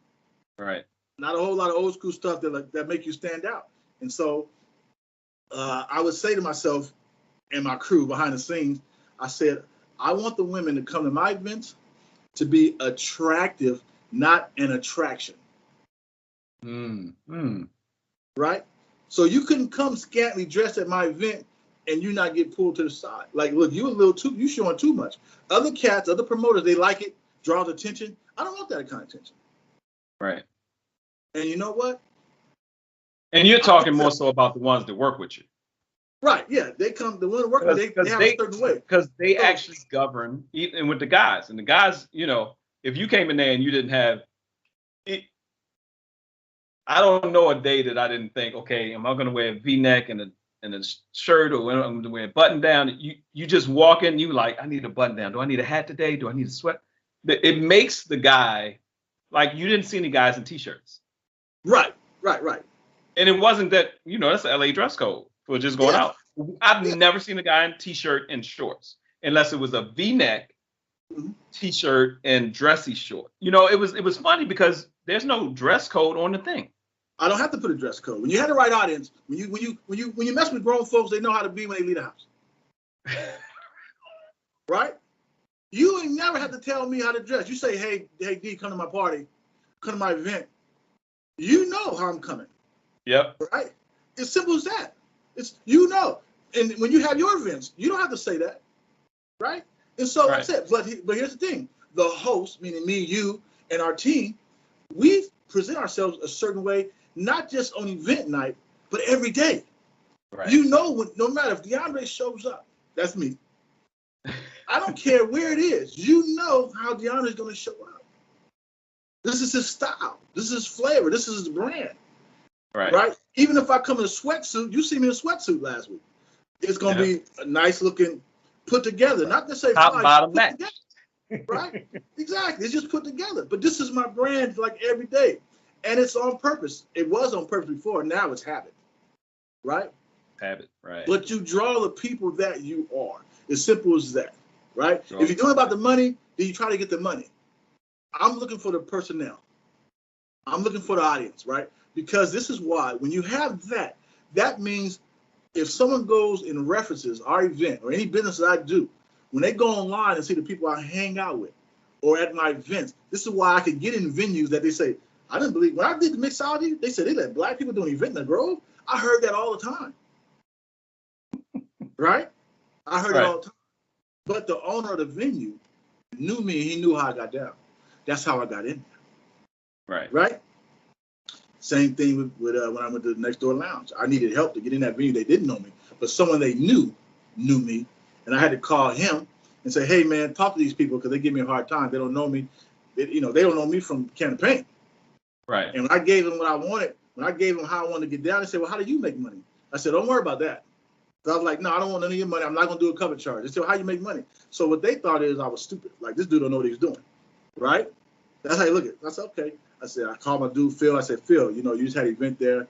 Right. Not a whole lot of old school stuff that make you stand out. And so I would say to myself, and my crew behind the scenes, I said, I want the women to come to my events to be attractive, not an attraction. Right? So you couldn't come scantily dressed at my event and you not get pulled to the side. Like, look, you showing too much. Other cats, other promoters, they like it, draws attention. I don't want that kind of attention. Right. And you know what? And you're talking more so about the ones that work with you. Right, yeah. They come, the one working, they have a certain way. Because they actually govern, even with the guys. And the guys, you know, if you came in there and you didn't have it, I don't know a day that I didn't think, okay, am I going to wear a V-neck and a shirt, or am I going to wear a button down? You just walk in, you like, I need a button down. Do I need a hat today? Do I need a sweat? It makes the guy, like, you didn't see any guys in T-shirts. Right. And it wasn't that, you know, that's the LA dress code for just going out. I've never seen a guy in T-shirt and shorts, unless it was a V-neck T-shirt and dressy short. You know, it was funny because there's no dress code on the thing. I don't have to put a dress code. When you have the right audience, when you mess with grown folks, they know how to be when they leave the house. Right? You ain't never have to tell me how to dress. You say, hey, D, come to my party, come to my event. You know how I'm coming. Yep. Right? It's simple as that. It's, you know. And when you have your events, you don't have to say that. Right? And so that's it. But here's the thing. The host, meaning me, you, and our team, we present ourselves a certain way, not just on event night, but every day. Right. You know, no matter if DeAndre shows up, that's me. I don't care where it is. You know how DeAndre's going to show up. This is his style. This is his flavor. This is his brand. Right? Even if I come in a sweatsuit, you see me in a sweatsuit last week. It's going to be a nice looking, put together. Not to say top, bottom, match. Right? Exactly. It's just put together. But this is my brand like every day. And it's on purpose. It was on purpose before. Now it's habit. Right? Habit, right. But you draw the people that you are. As simple as that. Right? If you're doing about the money, then you try to get the money. I'm looking for the personnel. I'm looking for the audience, right? Because this is why, when you have that, that means if someone goes and references our event or any business that I do, when they go online and see the people I hang out with or at my events, this is why I can get in venues that they say, I didn't believe, when I did the mixology, they said they let black people do an event in the Grove. I heard that all the time. Right? I heard it all the time. But the owner of the venue knew me. He knew how I got down. That's how I got in there. Right? Same thing with when I went to the Next Door Lounge. I needed help to get in that venue. They didn't know me, but someone they knew me, and I had to call him and say, "Hey, man, talk to these people because they give me a hard time. They don't know me. They don't know me from can of paint." Right. And when I gave them what I wanted, when I gave them how I wanted to get down, they said, "Well, how do you make money?" I said, "Don't worry about that." So I was like, "No, I don't want none of your money. I'm not going to do a cover charge." They said, "Well, how you make money?" So what they thought is I was stupid. Like, this dude don't know what he's doing. Right? That's how you look at it. I said, okay. I said, I called my dude, Phil. I said, Phil, you just had an event there.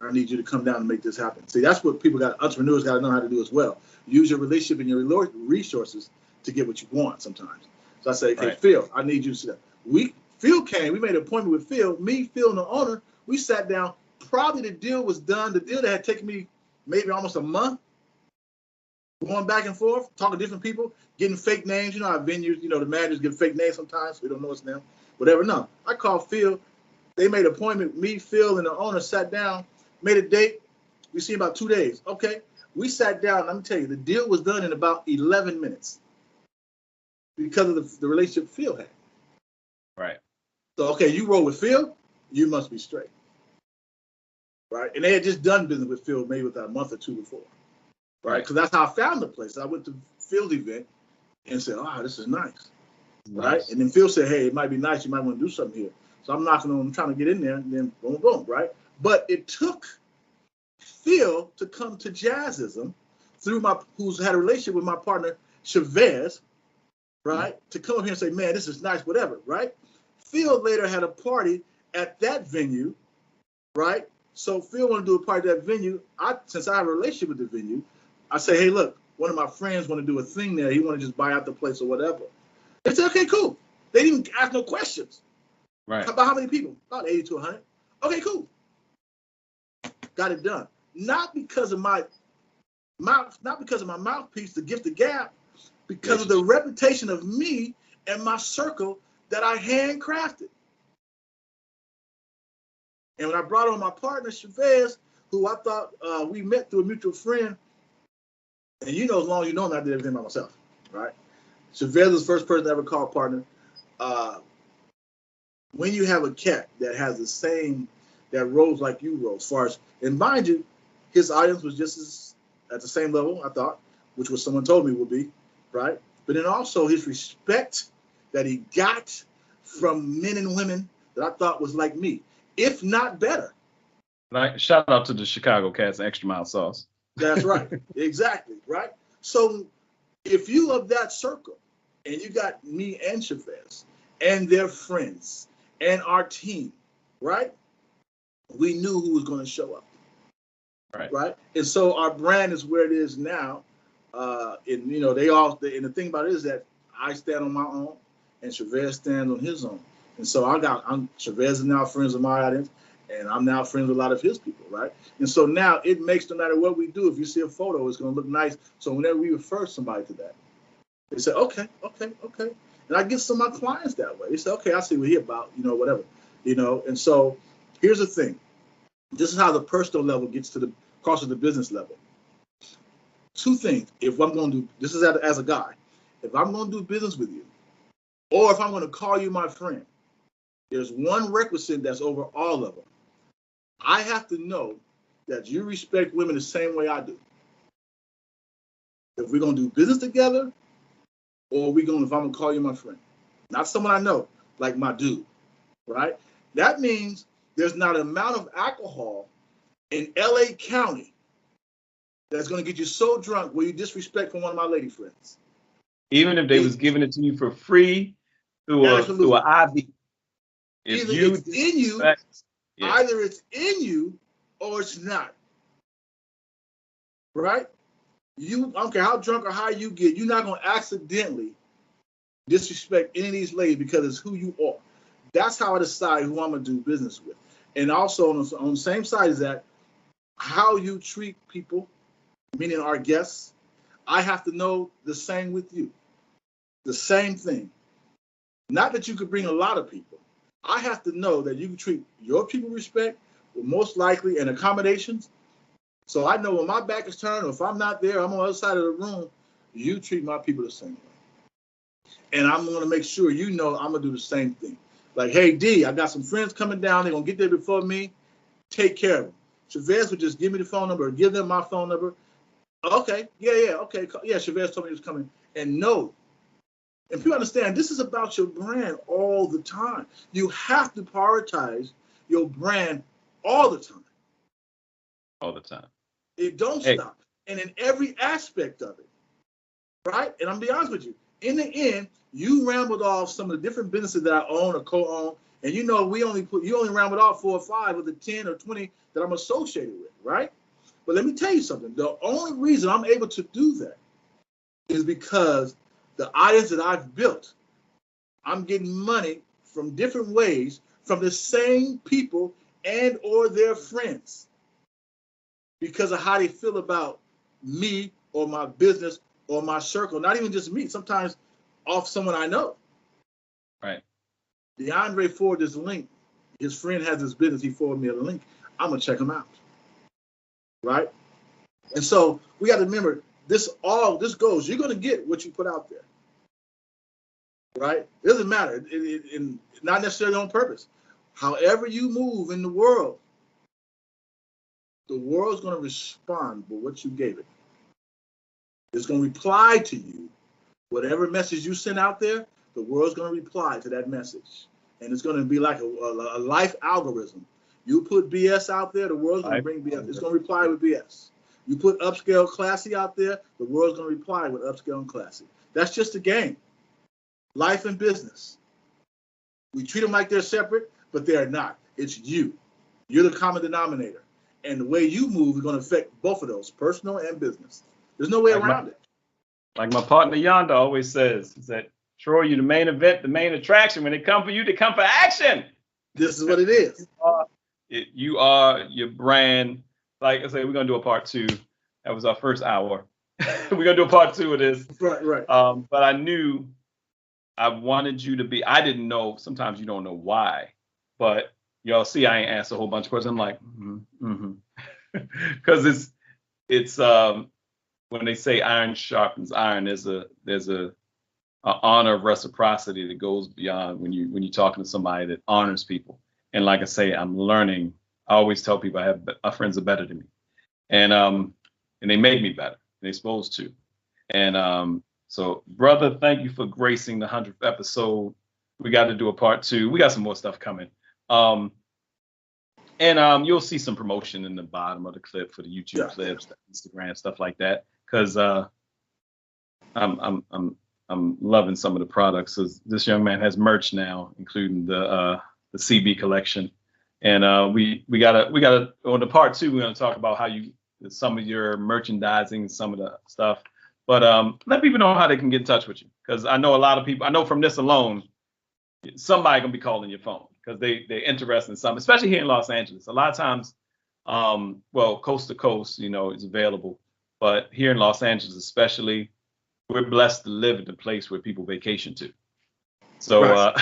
I need you to come down and make this happen. See, that's what entrepreneurs got to know how to do as well. Use your relationship and your resources to get what you want sometimes. So I said, okay, Phil, I need you to sit down. Phil came. We made an appointment with Phil. Me, Phil, and the owner. We sat down. Probably the deal was done. The deal that had taken me maybe almost a month. Going back and forth, talking to different people, getting fake names. You know how venues, the managers get fake names sometimes. We don't know it's them. Whatever. No. I called Phil. They made an appointment. Me, Phil, and the owner sat down, made a date. We see about 2 days. Okay. We sat down. Let me tell you, the deal was done in about 11 minutes because of the relationship Phil had. Right. So, okay, you roll with Phil, you must be straight. Right. And they had just done business with Phil maybe with a month or two before. Right. Because that's how I found the place. I went to Phil's event and said, oh, this is nice. Right. And then Phil said, hey, it might be nice. You might want to do something here. So I'm knocking on, I'm trying to get in there, and then boom, boom. Right. But it took Phil to come to Jazzism through who's had a relationship with my partner, Chavez, right, to come up here and say, man, this is nice, whatever, right? Phil later had a party at that venue, right? So Phil wanted to do a party at that venue. Since I have a relationship with the venue, I say, hey, look, one of my friends want to do a thing there. He want to just buy out the place or whatever. They said, okay, cool. They didn't even ask no questions. Right. About how many people? About 80 to 100. Okay, cool. Got it done. Not because of my not because of my mouthpiece, the gift of gab, because of the reputation of me and my circle that I handcrafted. And when I brought on my partner, Chavez, who I thought we met through a mutual friend, and you know, as long as you know him, I did everything by myself, right? Chavez was the first person I ever called partner. When you have a cat that has the same, that rolls like you roll, as far as, and mind you, his audience was just as, at the same level, I thought, which was someone told me would be, right? But then also his respect that he got from men and women that I thought was like me, if not better. Like, shout out to the Chicago Cats and Extra Mile Sauce. That's right. Exactly, right? So if you of that circle, and you got me and Chavez and their friends and our team, right? We knew who was going to show up. Right. And so our brand is where it is now. And you know, and the thing about it is that I stand on my own and Chavez stands on his own. And so Chavez is now friends of my audience, and I'm now friends with a lot of his people, right? And so now it makes, no matter what we do, if you see a photo, it's going to look nice. So whenever we refer somebody to that, they say, okay. And I get some of my clients that way. They say, okay, I see what he about, you know, whatever, you know. And so here's the thing. This is how the personal level gets to the cross of the business level. Two things. If I'm going to do, this is as a guy, if I'm going to do business with you, or if I'm going to call you my friend, there's one requisite that's over all of them. I have to know that you respect women the same way I do. If we're going to do business together, or if I'm going to call you my friend, not someone I know, like my dude, right? That means there's not an amount of alcohol in LA County that's going to get you so drunk where you disrespect one of my lady friends. Even if they was giving it to you for free through an IV. Either it's in you, either it's in you or it's not. Right? I don't care how drunk or high you get, you're not going to accidentally disrespect any of these ladies because it's who you are. That's how I decide who I'm going to do business with. And also on the same side is that how you treat people, meaning our guests, I have to know the same with you. The same thing. Not that you could bring a lot of people. I have to know that you can treat your people with respect, well, most likely, and accommodations. So I know when my back is turned, or if I'm not there, I'm on the other side of the room, you treat my people the same way. And I'm going to make sure you know I'm going to do the same thing. Like, hey, D, I got some friends coming down. They're going to get there before me. Take care of them. Chavez would just give me the phone number, or give them my phone number. Okay, okay. Yeah, Chavez told me he was coming. And no. And people understand, this is about your brand all the time. You have to prioritize your brand all the time. All the time. It don't stop. And in every aspect of it, right? And I'm going to be honest with you. In the end, you rambled off some of the different businesses that I own or co-own. And you know, you only rambled off 4 or 5 of the 10 or 20 that I'm associated with, right? But let me tell you something. The only reason I'm able to do that is because the audience that I've built, I'm getting money from different ways from the same people and or their friends because of how they feel about me or my business or my circle. Not even just me, sometimes off someone I know. Right. DeAndre forwarded this link. His friend has this business. He forwarded me a link. I'm going to check him out. Right? And so we got to remember, this goes. You're going to get what you put out there. Right? It doesn't matter. Not necessarily on purpose. However you move in the world's going to respond with what you gave it. It's going to reply to you. Whatever message you send out there, the world's going to reply to that message. And it's going to be like a life algorithm. You put BS out there, the world's going to bring BS. It's going to reply with BS. You put upscale classy out there, the world's going to reply with upscale and classy. That's just a game. Life and business. We treat them like they're separate, but they're not. It's you. You're the common denominator. And the way you move is going to affect both of those, personal and business. There's no way around it. Like my partner Yonda always says, is that, Troy, you're the main event, the main attraction. When they come for you, they come for action. This is what it is. You are your brand. Like I say, we're going to do a part 2 That was our first hour. We're gonna do a part 2 of this. Right, right. But I knew I wanted you to be. I didn't know. Sometimes you don't know why, but y'all see, I ain't asked a whole bunch of questions. I'm like, because it's when they say iron sharpens iron, there's a honor of reciprocity that goes beyond when you're talking to somebody that honors people. And like I say, I'm learning. I always tell people my friends are better than me, and they make me better. They're supposed to. And so, brother, thank you for gracing the 100th episode. We got to do a part 2. We got some more stuff coming. And you'll see some promotion in the bottom of the clip for the YouTube clips, the Instagram, stuff like that. Because I'm loving some of the products. So this young man has merch now, including the CB collection. And we gotta on the part 2, we're gonna talk about how some of your merchandising, some of the stuff. But let people know how they can get in touch with you, because I know a lot of people. I know from this alone, somebody gonna be calling your phone because they're interested in something, especially here in Los Angeles. A lot of times, well, coast to coast, it's available, but here in Los Angeles, especially, we're blessed to live in a place where people vacation to. So, right.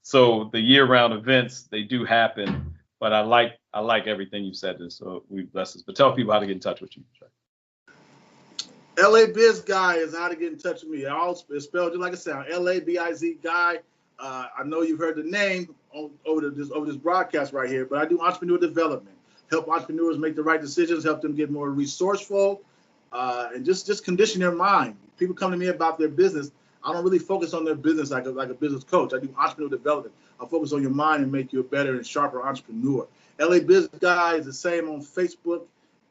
So the year-round events, they do happen, but I like everything you said. So we bless us. But tell people how to get in touch with you. LA Biz Guy is how to get in touch with me. It's spelled just like it sounds. LABIZ Guy. I know you've heard the name over this broadcast right here, but I do entrepreneur development. Help entrepreneurs make the right decisions, help them get more resourceful, and just condition their mind. People come to me about their business. I don't really focus on their business like a business coach. I do entrepreneur development. I focus on your mind and make you a better and sharper entrepreneur. LA Biz Guy is the same on Facebook,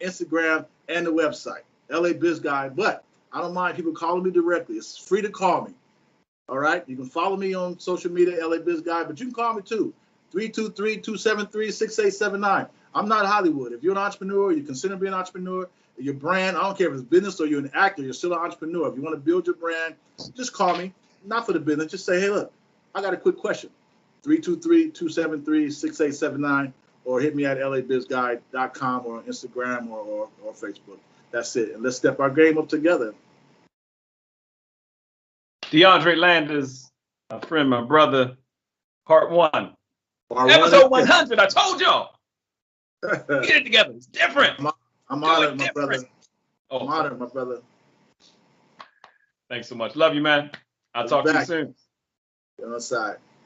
Instagram, and the website. LA Biz Guy, but I don't mind people calling me directly. It's free to call me. All right. You can follow me on social media, LA Biz Guy, but you can call me too. 323-273-6879. I'm not Hollywood. If you're an entrepreneur, you consider being an entrepreneur, your brand, I don't care if it's business or you're an actor, you're still an entrepreneur. If you want to build your brand, just call me. Not for the business. Just say, hey, look, I got a quick question. 323-273-6879, or hit me at labizguy.com or on Instagram or Facebook. That's it. And let's step our game up together. DeAndre Landers, my friend, my brother, part 1. Episode 100, I told y'all. Get it together. It's different. I'm honored, my brother. I'm honored, my brother. Thanks so much. Love you, man. I'll talk to you soon. On the side.